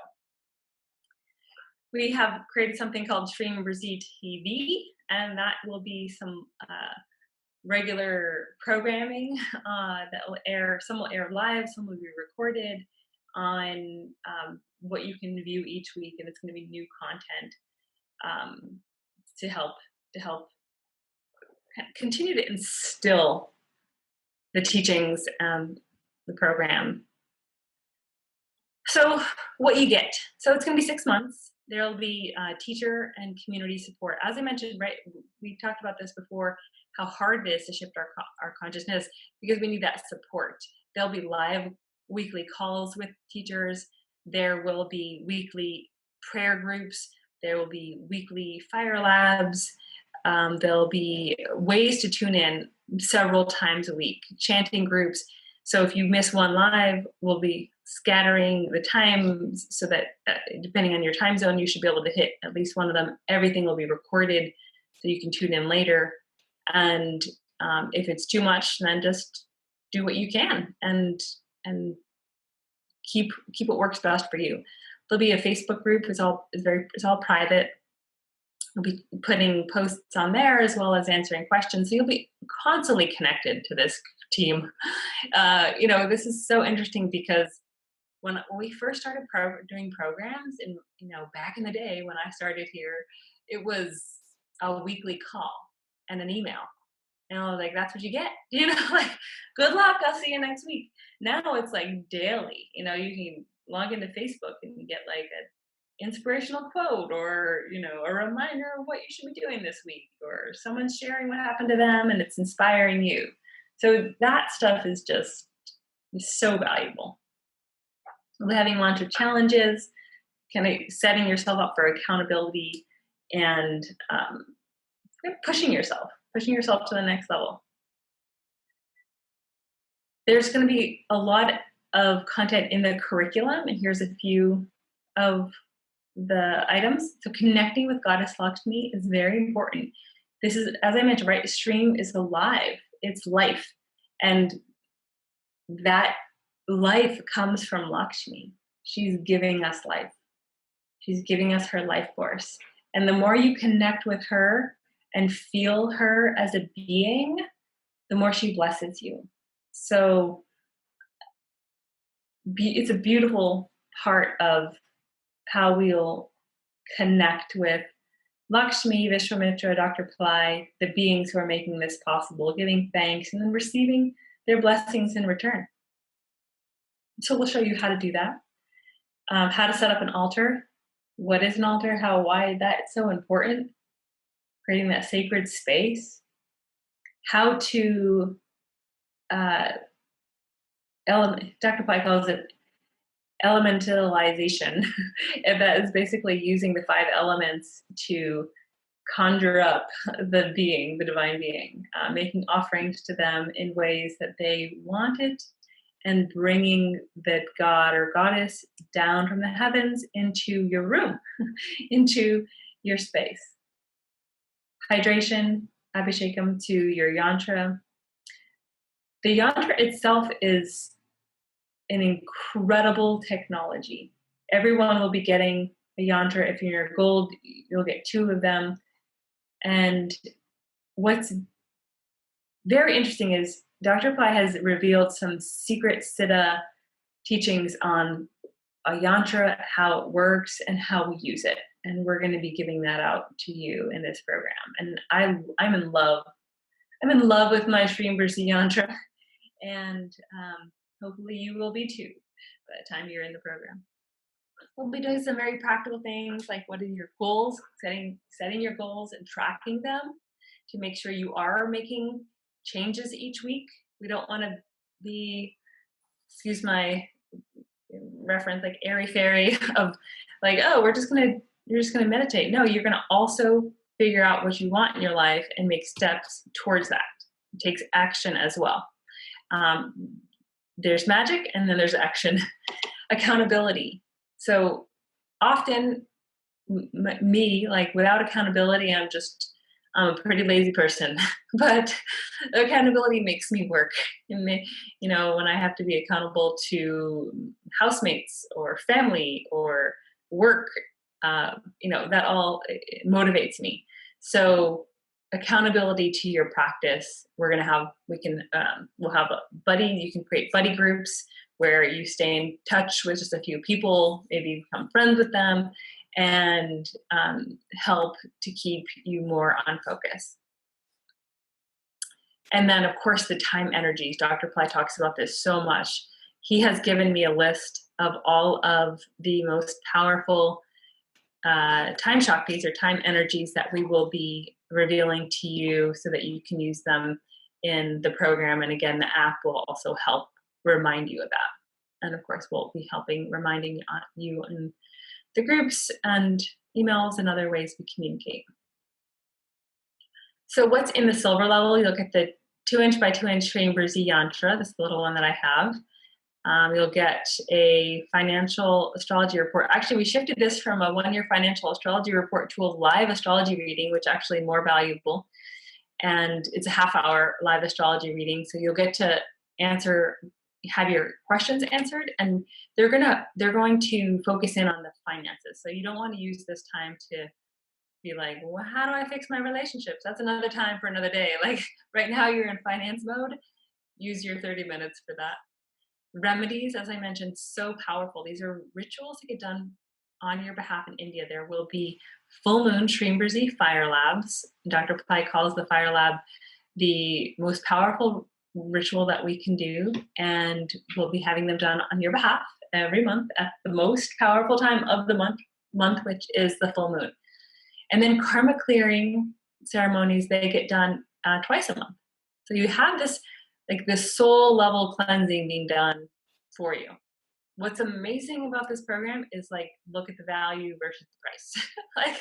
We have created something called Shreem Brzee TV, and that will be some regular programming that will air. Some will air live, some will be recorded on what you can view each week, and it's going to be new content to help continue to instill the teachings and the program. So what you get. So it's going to be 6 months. There'll be teacher and community support. As I mentioned, right, we talked about this before, how hard it is to shift our consciousness, because we need that support. There'll be live weekly calls with teachers. There will be weekly prayer groups. There will be weekly fire labs. There'll be ways to tune in several times a week, chanting groups. So if you miss one live, we'll be scattering the times so that depending on your time zone, you should be able to hit at least one of them. Everything will be recorded so you can tune in later. And if it's too much, then just do what you can and keep what works best for you. There'll be a Facebook group. It's all private. We'll be putting posts on there as well as answering questions. So you'll be constantly connected to this team. This is so interesting because when we first started doing programs, and back in the day when I started here, it was a weekly call and an email. And I was like, that's what you get. Like, good luck, I'll see you next week. Now it's like daily. You can log into Facebook and you get like an inspirational quote or, a reminder of what you should be doing this week, or someone's sharing what happened to them and it's inspiring you. So that stuff is just so valuable. We're having mantra challenges, kind of setting yourself up for accountability, and pushing yourself to the next level. There's going to be a lot of content in the curriculum, and here's a few of the items. So connecting with Goddess Lakshmi is very important. This is, as I mentioned, right? Stream is alive. It's life. And that life comes from Lakshmi. She's giving us life. She's giving us her life force. And the more you connect with her and feel her as a being, the more she blesses you. So it's a beautiful part of how we'll connect with Lakshmi, Vishwamitra, Dr. Pillai, the beings who are making this possible, giving thanks and then receiving their blessings in return. So we'll show you how to do that, how to set up an altar. What is an altar? Why that's so important? Creating that sacred space. How to, Dr. Pillai calls it elementalization. And that is basically using the 5 elements to conjure up the being, the divine being, making offerings to them in ways that they want it, and bringing that god or goddess down from the heavens into your room, into your space. Hydration, abhishekam to your yantra. The yantra itself is an incredible technology. Everyone will be getting a yantra. If you're gold, you'll get 2 of them. And what's very interesting is Dr. Pillai has revealed some secret Siddha teachings on a yantra, how it works, and how we use it. And we're going to be giving that out to you in this program. And I'm in love. I'm in love with my Shreem Brzee yantra, and hopefully you will be too by the time you're in the program. We'll be doing some very practical things like what are your goals, setting your goals and tracking them to make sure you are making changes each week. We don't want to be, excuse my reference, like airy fairy of like, oh, you're just gonna meditate. No, you're gonna also figure out what you want in your life and make steps towards that. It takes action as well. There's magic and then there's action. Accountability. So often me, like without accountability, I'm a pretty lazy person, but accountability makes me work. And when I have to be accountable to housemates or family or work, that all motivates me. So accountability to your practice. We'll have a buddy. You can create buddy groups where you stay in touch with just a few people, maybe you become friends with them, and help to keep you more on focus. And then, of course, the time energies. Dr. Pillai talks about this so much. He has given me a list of all of the most powerful time shaktis or time energies that we will be revealing to you so that you can use them in the program. And again, the app will also help remind you of that. And of course, we'll be reminding you in the groups and emails and other ways we communicate. So what's in the silver level? You look at the 2-inch by 2-inch Shreem Brzee yantra, this little one that I have. You'll get a financial astrology report. Actually, we shifted this from a 1-year financial astrology report to a live astrology reading, which actually more valuable. And it's a half-hour live astrology reading. So you'll get to have your questions answered, and they're going to focus in on the finances. So you don't want to use this time to be like, well, how do I fix my relationships? That's another time for another day. Like right now you're in finance mode. Use your 30 minutes for that. Remedies, as I mentioned, so powerful. These are rituals that get done on your behalf in India. There will be full moon Shreem Brzee fire labs. Dr. Pillai calls the fire lab the most powerful ritual that we can do, and we'll be having them done on your behalf every month at the most powerful time of the month, which is the full moon. And then karma clearing ceremonies, they get done twice a month. So you have this soul level cleansing being done for you. What's amazing about this program is look at the value versus the price.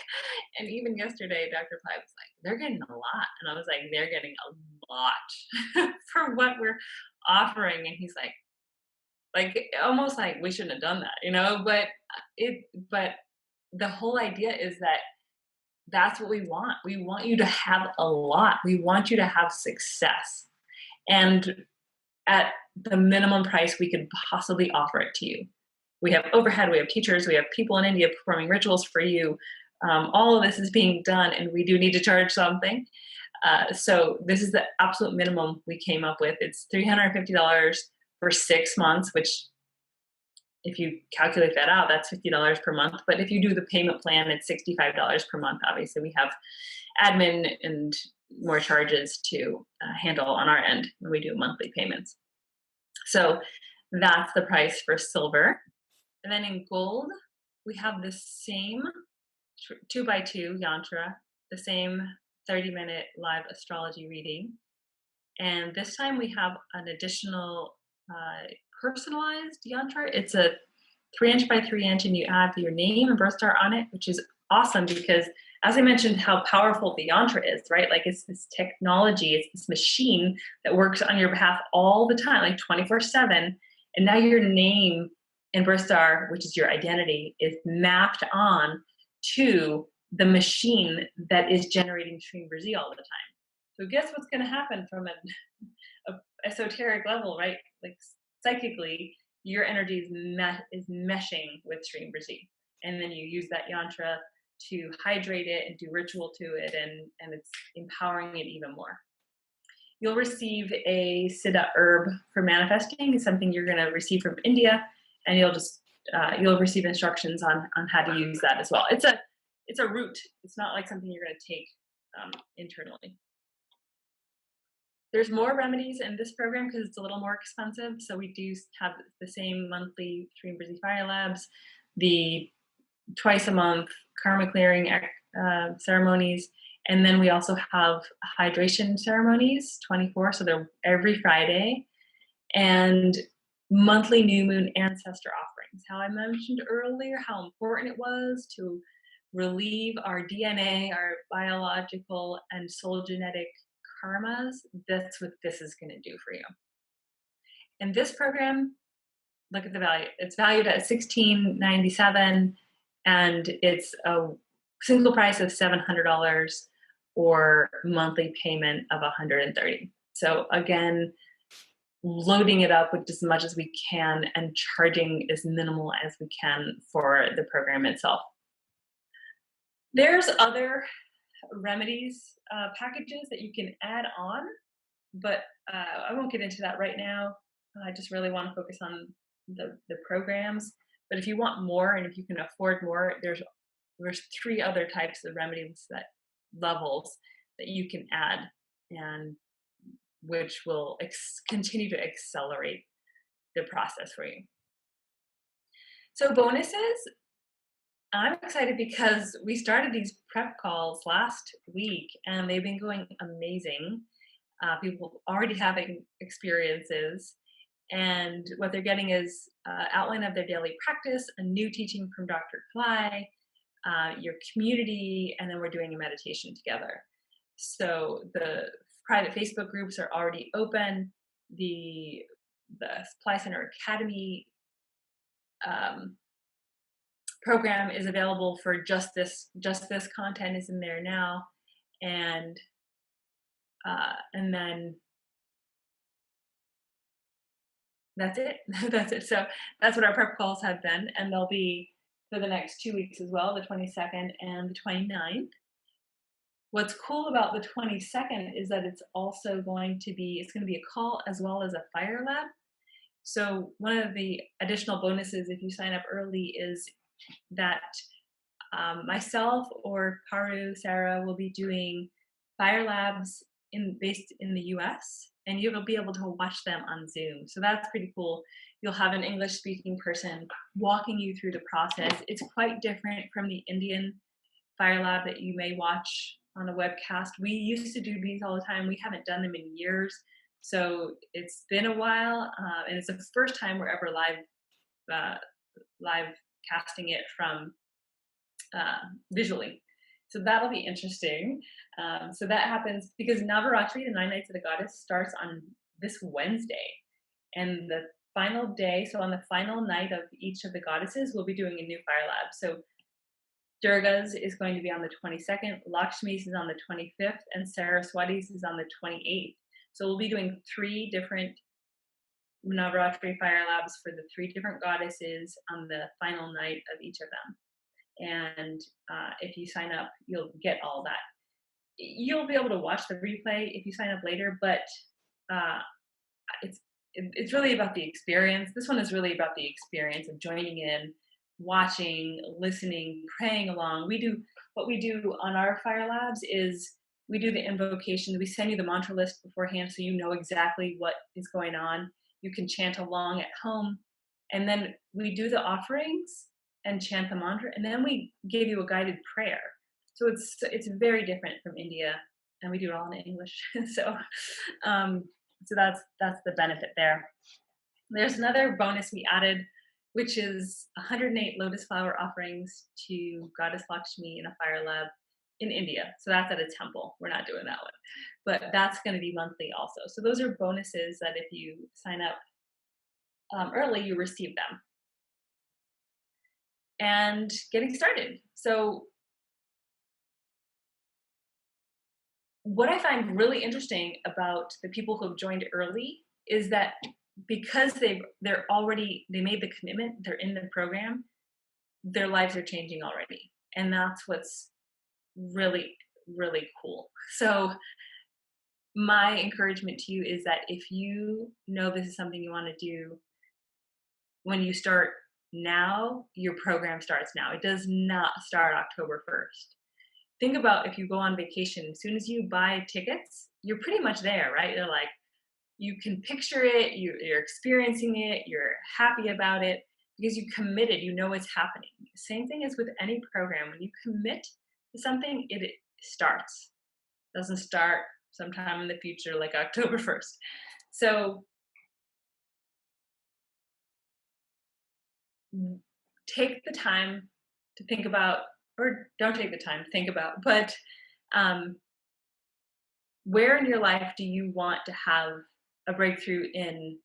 And even yesterday, Dr. Pillai was like, they're getting a lot. And I was like, they're getting a lot for what we're offering. And he's like, Like, almost like we shouldn't have done that, you know? But the whole idea is that that's what we want. We want you to have a lot. We want you to have success. And at the minimum price we could possibly offer it to you. We have overhead, we have teachers, we have people in India performing rituals for you. All of this is being done, and we do need to charge something. So this is the absolute minimum we came up with. It's $350 for 6 months, which if you calculate that out, that's $50 per month. But if you do the payment plan, it's $65 per month. Obviously, we have admin and more charges to handle on our end when we do monthly payments. So that's the price for silver. And then in gold, we have the same 2x2 yantra, the same 30-minute live astrology reading. And this time we have an additional personalized yantra. It's a 3-inch by 3-inch, and you add your name and birth star on it, which is awesome because, as I mentioned, how powerful the yantra is, right? Like, it's this technology, it's this machine that works on your behalf all the time, like 24/7. And now your name and birth star, which is your identity, is mapped on to the machine that is generating Shreem Brzee all the time. So guess what's going to happen from a esoteric level, right? Like, psychically, your energy is meshing with Shreem Brzee, and then you use that yantra to hydrate it and do ritual to it, and it's empowering it even more. You'll receive a Siddha herb for manifesting. It's something you're going to receive from India, and you'll receive instructions on how to use that as well. It's a root. It's not like something you're going to take internally. There's more remedies in this program because it's a little more expensive. So we do have the same monthly Shreem Brzee Fire Labs, the twice a month karma clearing ceremonies, and then we also have hydration ceremonies, 24, so they're every Friday, and monthly new moon ancestor offerings. How I mentioned earlier how important it was to relieve our DNA, our biological and soul genetic karmas. That's what this is going to do for you. And this program, look at the value. It's valued at $1697, and it's a single price of $700 or monthly payment of $130. So again, loading it up with as much as we can and charging as minimal as we can for the program itself. There's other remedies packages that you can add on, but I won't get into that right now. I just really want to focus on the programs. But if you want more and if you can afford more, there's 3 other types of remedies levels that you can add, and which will continue to accelerate the process for you. So bonuses, I'm excited because we started these prep calls last week and they've been going amazing. People already having experiences, and what they're getting is outline of their daily practice, a new teaching from Dr. Pillai, your community, and then we're doing a meditation together. So the private Facebook groups are already open. The Supply Center Academy program is available for just this content is in there now, and then that's it. That's it. So that's what our prep calls have been, and they'll be for the next 2 weeks as well, the 22nd and the 29th. What's cool about the 22nd is that it's going to be a call as well as a fire lab. So one of the additional bonuses if you sign up early is that myself or Paru, Sarah, will be doing fire labs based in the US, and you'll be able to watch them on Zoom. So that's pretty cool. You'll have an English speaking person walking you through the process. It's quite different from the Indian fire lab that you may watch on a webcast. We used to do these all the time. We haven't done them in years. So it's been a while, and it's the first time we're ever live casting it from visually. So that'll be interesting. So that happens because Navaratri, the 9 Nights of the Goddess, starts on this Wednesday. And the final day, so on the final night of each of the goddesses, we'll be doing a new fire lab. So Durga's is going to be on the 22nd, Lakshmi's is on the 25th, and Saraswati's is on the 28th. So we'll be doing 3 different Navratri fire labs for the 3 different goddesses on the final night of each of them. And if you sign up, you'll get all that. You'll be able to watch the replay if you sign up later, but uh, it's really about the experience. This one is really about the experience of joining in, watching, listening, praying along. What we do on our fire labs is we do the invocation. We send you the mantra list beforehand so you know exactly what is going on. You can chant along at home, and then we do the offerings and chant the mantra, and then we give you a guided prayer. So it's very different from India, and we do it all in English. so um, so that's the benefit there. There's another bonus we added, which is 108 lotus flower offerings to Goddess Lakshmi in a fire lab in India. So that's at a temple. We're not doing that one, but that's going to be monthly also. So those are bonuses that if you sign up early, you receive them. And getting started. So what I find really interesting about the people who have joined early is that because they made the commitment, they're in the program, their lives are changing already. And that's what's really, really cool. So my encouragement to you is that if you know this is something you want to do, when you start now, your program starts now. It does not start October 1st. Think about if you go on vacation, as soon as you buy tickets, you're pretty much there, right? You're like, you can picture it, you're experiencing it, you're happy about it because you committed, you know it's happening. Same thing as with any program. When you commit to something, it starts. It doesn't start sometime in the future like October 1st. So take the time to think about, or don't take the time to think about, but where in your life do you want to have a breakthrough in?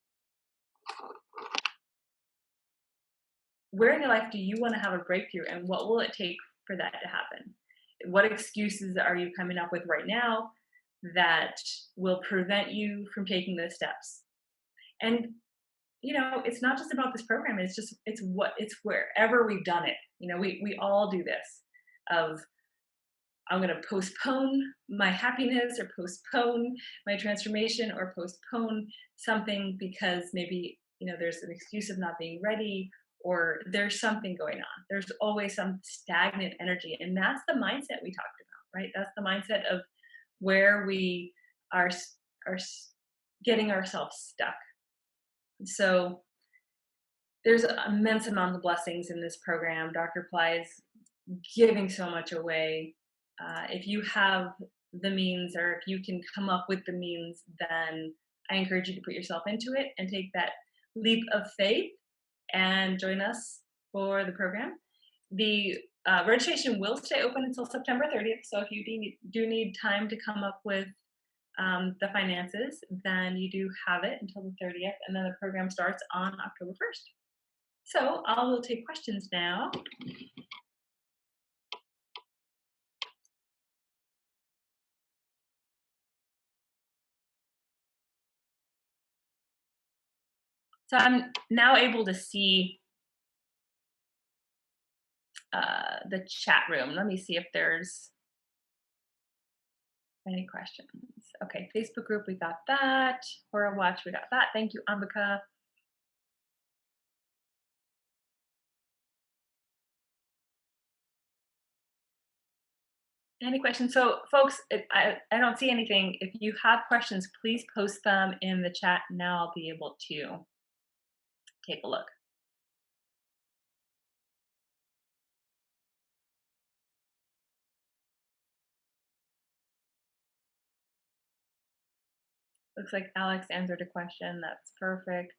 Where in your life do you want to have a breakthrough, and what will it take for that to happen? What excuses are you coming up with right now that will prevent you from taking those steps? And it's not just about this program. It's wherever we've done it. We all do this. Of I'm going to postpone my happiness or postpone my transformation or postpone something because maybe, there's an excuse of not being ready or there's something going on. There's always some stagnant energy. And that's the mindset we talked about, right? That's the mindset of where we are getting ourselves stuck. So there's an immense amount of blessings in this program. Dr. Pillai is giving so much away. If you have the means or if you can come up with the means, then I encourage you to put yourself into it and take that leap of faith and join us for the program. The registration will stay open until September 30th. So if you do need time to come up with the finances, then you do have it until the 30th. And then the program starts on October 1st. So I will take questions now. So I'm now able to see the chat room. Let me see if there's any questions. Okay, Facebook group, we got that. Horror Watch, we got that. Thank you, Ambika. Any questions? So folks, I don't see anything. If you have questions, please post them in the chat. Now I'll be able to take a look. Looks like Alex answered a question. That's perfect.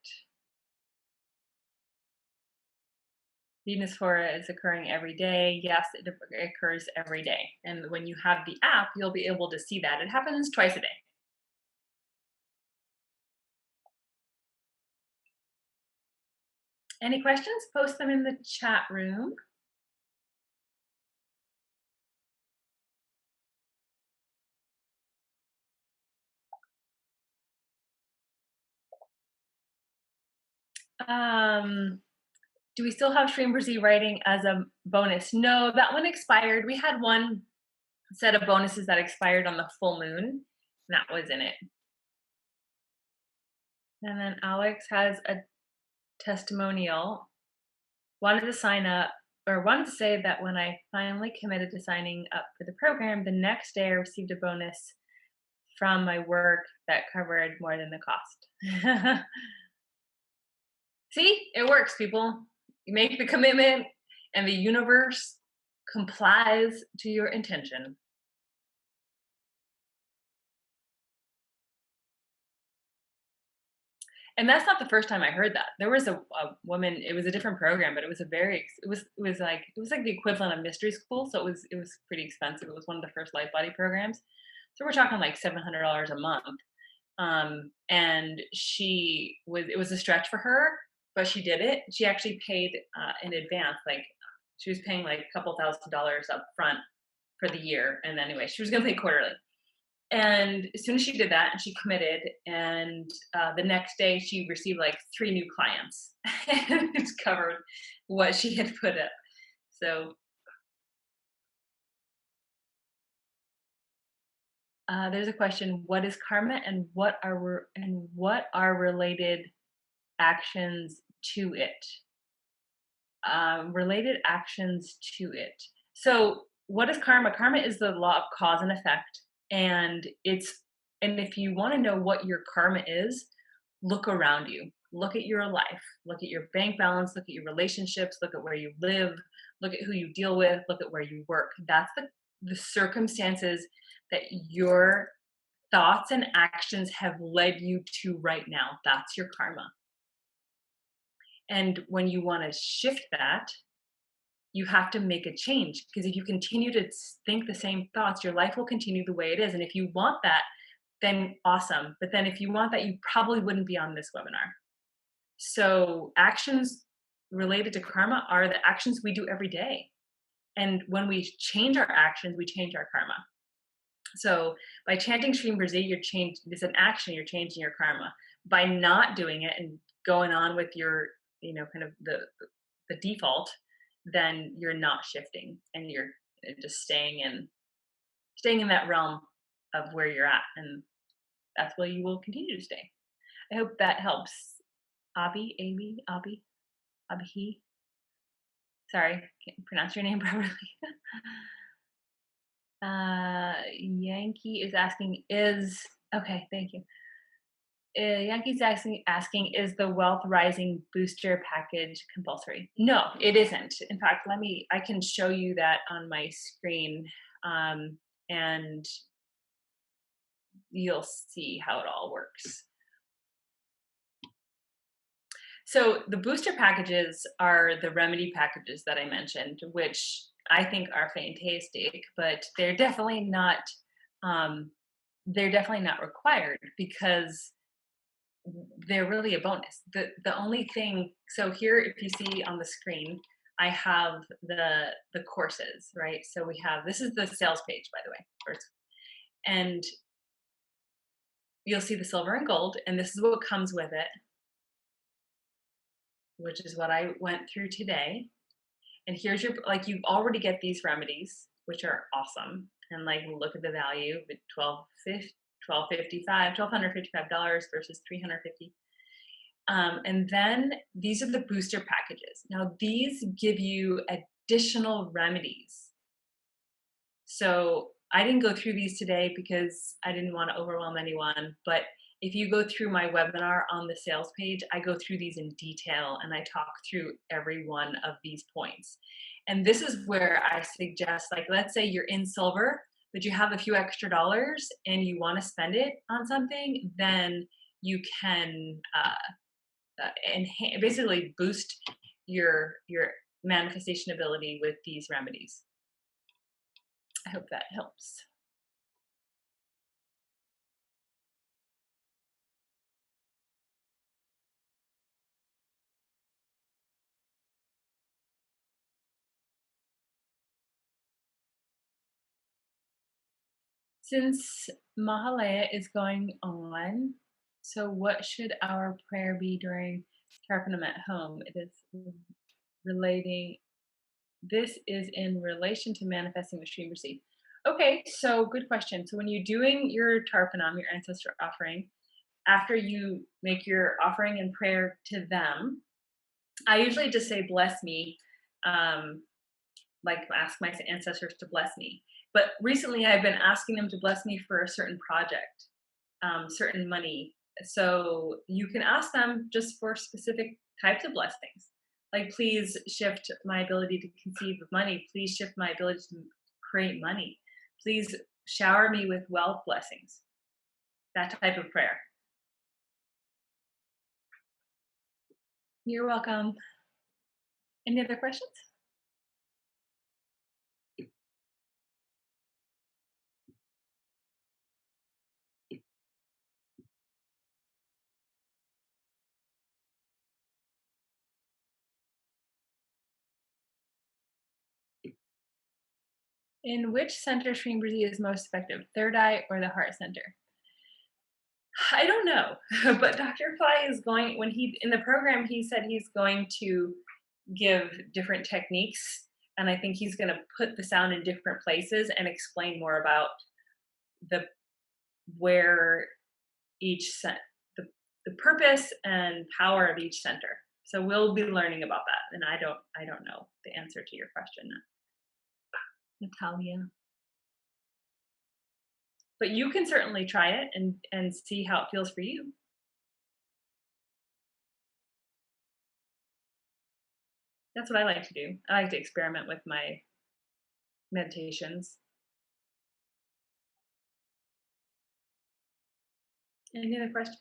Venus Hora is occurring every day. Yes, it occurs every day. And when you have the app, you'll be able to see that. It happens twice a day. Any questions? Post them in the chat room. Um, do we still have Shreem Brzee writing as a bonus? No, that one expired. We had one set of bonuses that expired on the full moon, and that was in it. And then Alex has a testimonial. Wanted to sign up, or wanted to say that when I finally committed to signing up for the program, the next day I received a bonus from my work that covered more than the cost. See, it works, people. You make the commitment, and the universe complies to your intention. And that's not the first time I heard that. There was a woman. It was a different program, but it was a very. It was like the equivalent of mystery school. So it was pretty expensive. It was one of the first light body programs. So we're talking like $700 a month. And it was a stretch for her, but she did it. She actually paid in advance. Like she was paying like a couple $1,000s up front for the year. And anyway, she was going to pay quarterly. And as soon as she did that and she committed, and the next day she received like 3 new clients. And it's covered what she had put up. So there's a question: what is karma, and what are related actions to it? Related actions to it. So, what is karma? Karma is the law of cause and effect, and if you want to know what your karma is, look around you. Look at your life. Look at your bank balance. Look at your relationships. Look at where you live. Look at who you deal with. Look at where you work. That's the circumstances that your thoughts and actions have led you to right now. That's your karma. And when you want to shift that, you have to make a change, because if you continue to think the same thoughts, your life will continue the way it is. And if you want that, then awesome. But then if you want that, you probably wouldn't be on this webinar. So actions related to karma are the actions we do every day. And when we change our actions, we change our karma. So by chanting Shreem Brzee, it's an action, you're changing your karma. By not doing it and going on with your, kind of the default, then you're not shifting, and you're just staying in that realm of where you're at, and that's where you will continue to stay. I hope that helps. Abhi. Sorry, can't pronounce your name properly. Yankee is asking, okay, thank you. Yankee's asking, is the Wealth Rising booster package compulsory? No, it isn't. In fact, I can show you that on my screen, and you'll see how it all works. So the booster packages are the remedy packages that I mentioned, which I think are fantastic, but they're definitely not required, because they're really a bonus. The only thing, so here, if you see on the screen, I have the courses, right? So this is the sales page, by the way, first, and you'll see the silver and gold, and this is what comes with it, which is what I went through today. And here's you already get these remedies, which are awesome. And look at the value, $1,255 versus $350. And then these are the booster packages. Now these give you additional remedies. So I didn't go through these today because I didn't want to overwhelm anyone, but if you go through my webinar on the sales page, I go through these in detail, and I talk through every one of these points. And this is where I suggest, let's say you're in silver, but you have a few extra dollars and you want to spend it on something, then you can basically boost your manifestation ability with these remedies. I hope that helps. Since Mahalaya is going on, so what should our prayer be during Tarpanam at home? It is relating, this is in relation to manifesting with Shreem Brzee. Okay, so good question. So when you're doing your Tarpanam, your ancestor offering, after you make your offering and prayer to them, I usually just say, bless me. Um, like ask my ancestors to bless me. But recently I've been asking them to bless me for a certain project, certain money. So you can ask them just for specific types of blessings. Like, please shift my ability to conceive of money. Please shift my ability to create money. Please shower me with wealth blessings. That type of prayer. You're welcome. Any other questions? In which center Shreem Brzee is most effective, third eye or the heart center? I don't know, but Dr. Pillai is going, when he in the program, he said he's going to give different techniques, and I think he's going to put the sound in different places and explain more about the where each the the purpose and power of each center. So we'll be learning about that, and I don't know the answer to your question, Natalia. But you can certainly try it and see how it feels for you. That's what I like to do. I like to experiment with my meditations. Any other questions?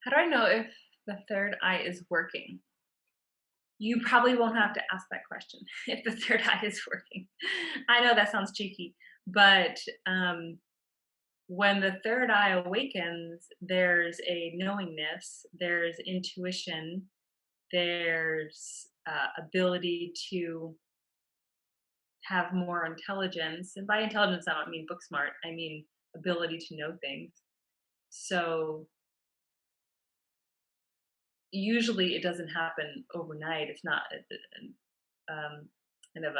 How do I know if the third eye is working? You probably won't have to ask that question if the third eye is working. I know that sounds cheeky, but when the third eye awakens, there's a knowingness, there's intuition, there's ability to have more intelligence. And by intelligence, I don't mean book smart, I mean ability to know things. So usually it doesn't happen overnight. It's not kind of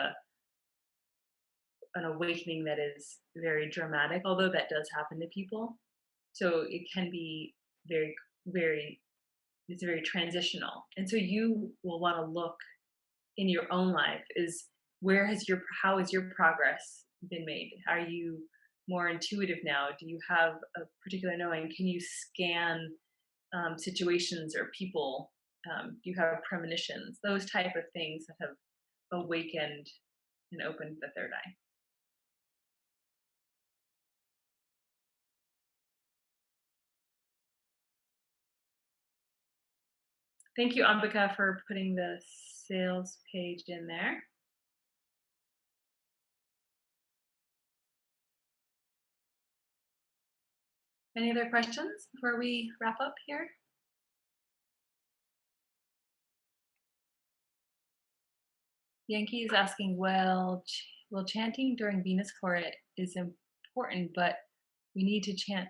an awakening that is very dramatic, although that does happen to people. So it can be very, very, it's very transitional. And so you will want to look in your own life is how has your progress been made? Are you more intuitive now? Do you have a particular knowing? Can you scan situations or people? Do you have premonitions? Those type of things that have awakened and opened the third eye. Thank you, Ambika, for putting the sales page in there. Any other questions before we wrap up here? Yankee is asking, well, chanting during Venus Flora is important, but we need to chant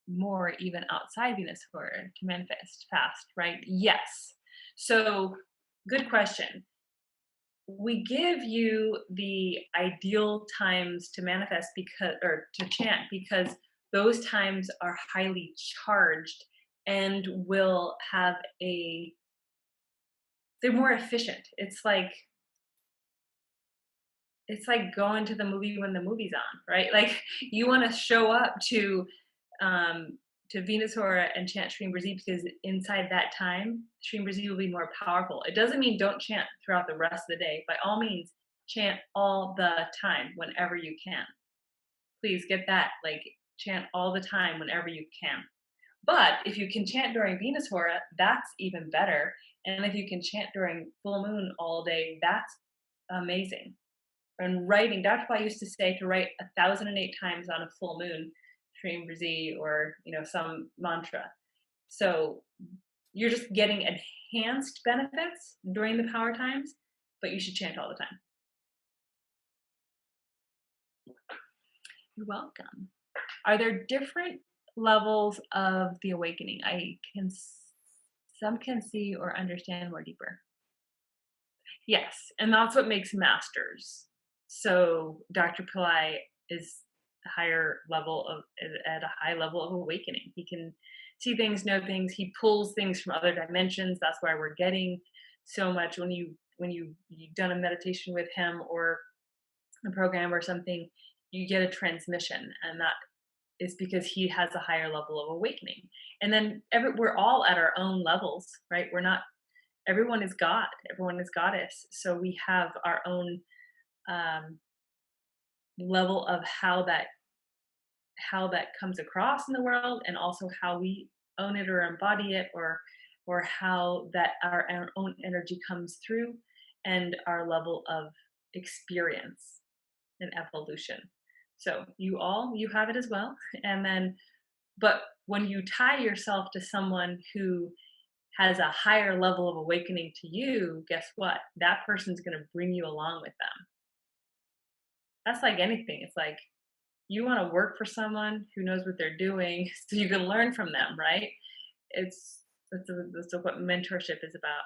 more even outside Venus Flora to manifest fast, right? Yes. So, good question. We give you the ideal times to manifest because, or to chant, because those times are highly charged and will have they're more efficient. It's like going to the movie when the movie's on, right? Like, you want to show up to Venus Hora and chant Shreem Brzee, because inside that time, Shreem Brzee will be more powerful. It doesn't mean don't chant throughout the rest of the day. By all means, chant all the time whenever you can. Please get that. Like, chant all the time whenever you can. But if you can chant during Venus Hora, that's even better. And if you can chant during full moon all day, that's amazing. And writing, that's why I used to say to write 1,008 times on a full moon, Shreem Brzee, or some mantra. So you're just getting enhanced benefits during the power times, but you should chant all the time. You're welcome. Are there different levels of the awakening? Some can see or understand more deeper. Yes, and that's what makes masters. So Dr. Pillai is at a high level of awakening. He can see things, know things. He pulls things from other dimensions. That's why we're getting so much you've done a meditation with him or a program or something, you get a transmission, and that is because he has a higher level of awakening. And then we're all at our own levels, right? We're not everyone is God, everyone is goddess. So we have our own um, level of how that comes across in the world, and also how we own it or embody it, or how that our own energy comes through, and our level of experience and evolution. So you have it as well. And then, but when you tie yourself to someone who has a higher level of awakening to you, guess what? That person's going to bring you along with them. That's like anything. It's like you want to work for someone who knows what they're doing so you can learn from them, right? That's what mentorship is about.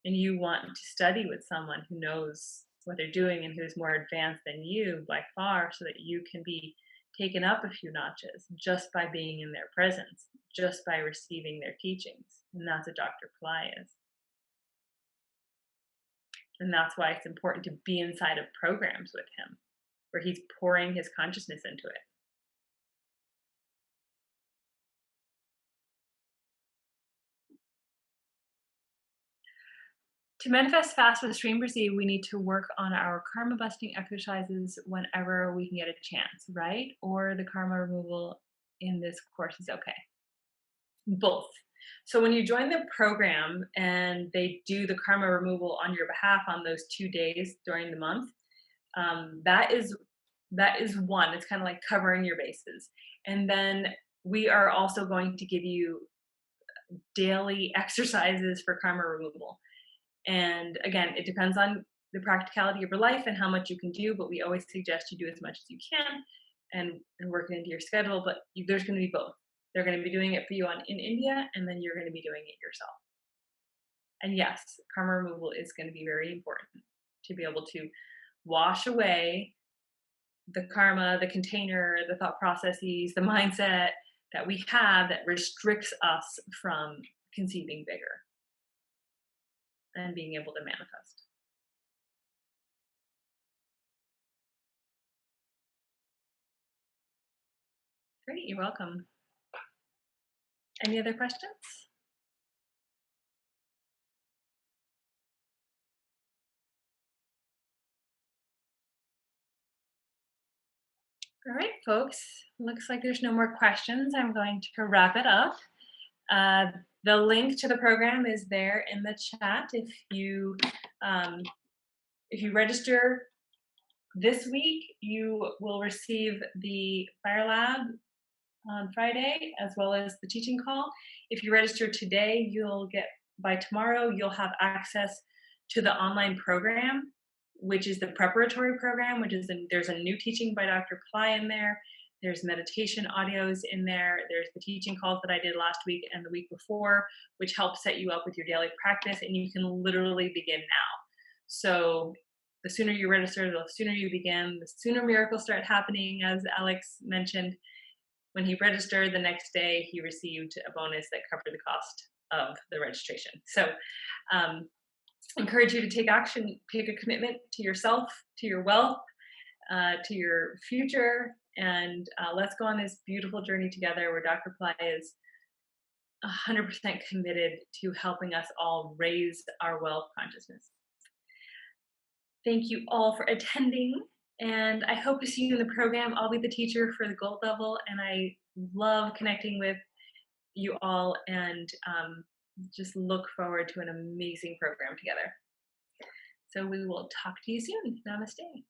And you want to study with someone who knows what they're doing and who's more advanced than you by far, so that you can be taken up a few notches just by being in their presence, just by receiving their teachings. And that's what Dr. Pillai is. And that's why it's important to be inside of programs with him where he's pouring his consciousness into it. To manifest fast with Shreem Brzee, we need to work on our karma busting exercises whenever we can get a chance, right? Or the karma removal in this course is okay. Both. So when you join the program and they do the karma removal on your behalf on those 2 days during the month, that is one. It's kind of like covering your bases. And then we are also going to give you daily exercises for karma removal. And again, it depends on the practicality of your life and how much you can do, but we always suggest you do as much as you can and work it into your schedule. But there's going to be both. They're going to be doing it for you in India, and then you're going to be doing it yourself. And yes, karma removal is going to be very important to be able to wash away the karma, the container, the thought processes, the mindset that we have that restricts us from conceiving bigger and being able to manifest. Great, you're welcome. Any other questions? All right, folks, looks like there's no more questions. I'm going to wrap it up. The link to the program is there in the chat. If you register this week, you will receive the Fire Lab on Friday, as well as the teaching call. If you register today, by tomorrow, you'll have access to the online program, which is the preparatory program, there's a new teaching by Dr. Pillai in there. There's meditation audios in there. There's the teaching calls that I did last week and the week before, which help set you up with your daily practice, and you can literally begin now. So the sooner you register, the sooner you begin, the sooner miracles start happening, as Alex mentioned. When he registered, the next day he received a bonus that covered the cost of the registration. So encourage you to take action, take a commitment to yourself, to your wealth, to your future, and let's go on this beautiful journey together where Dr. Pillai is 100% committed to helping us all raise our wealth consciousness. Thank you all for attending, and I hope to see you in the program. I'll be the teacher for the gold level, and I love connecting with you all, and just look forward to an amazing program together. So we will talk to you soon. Namaste.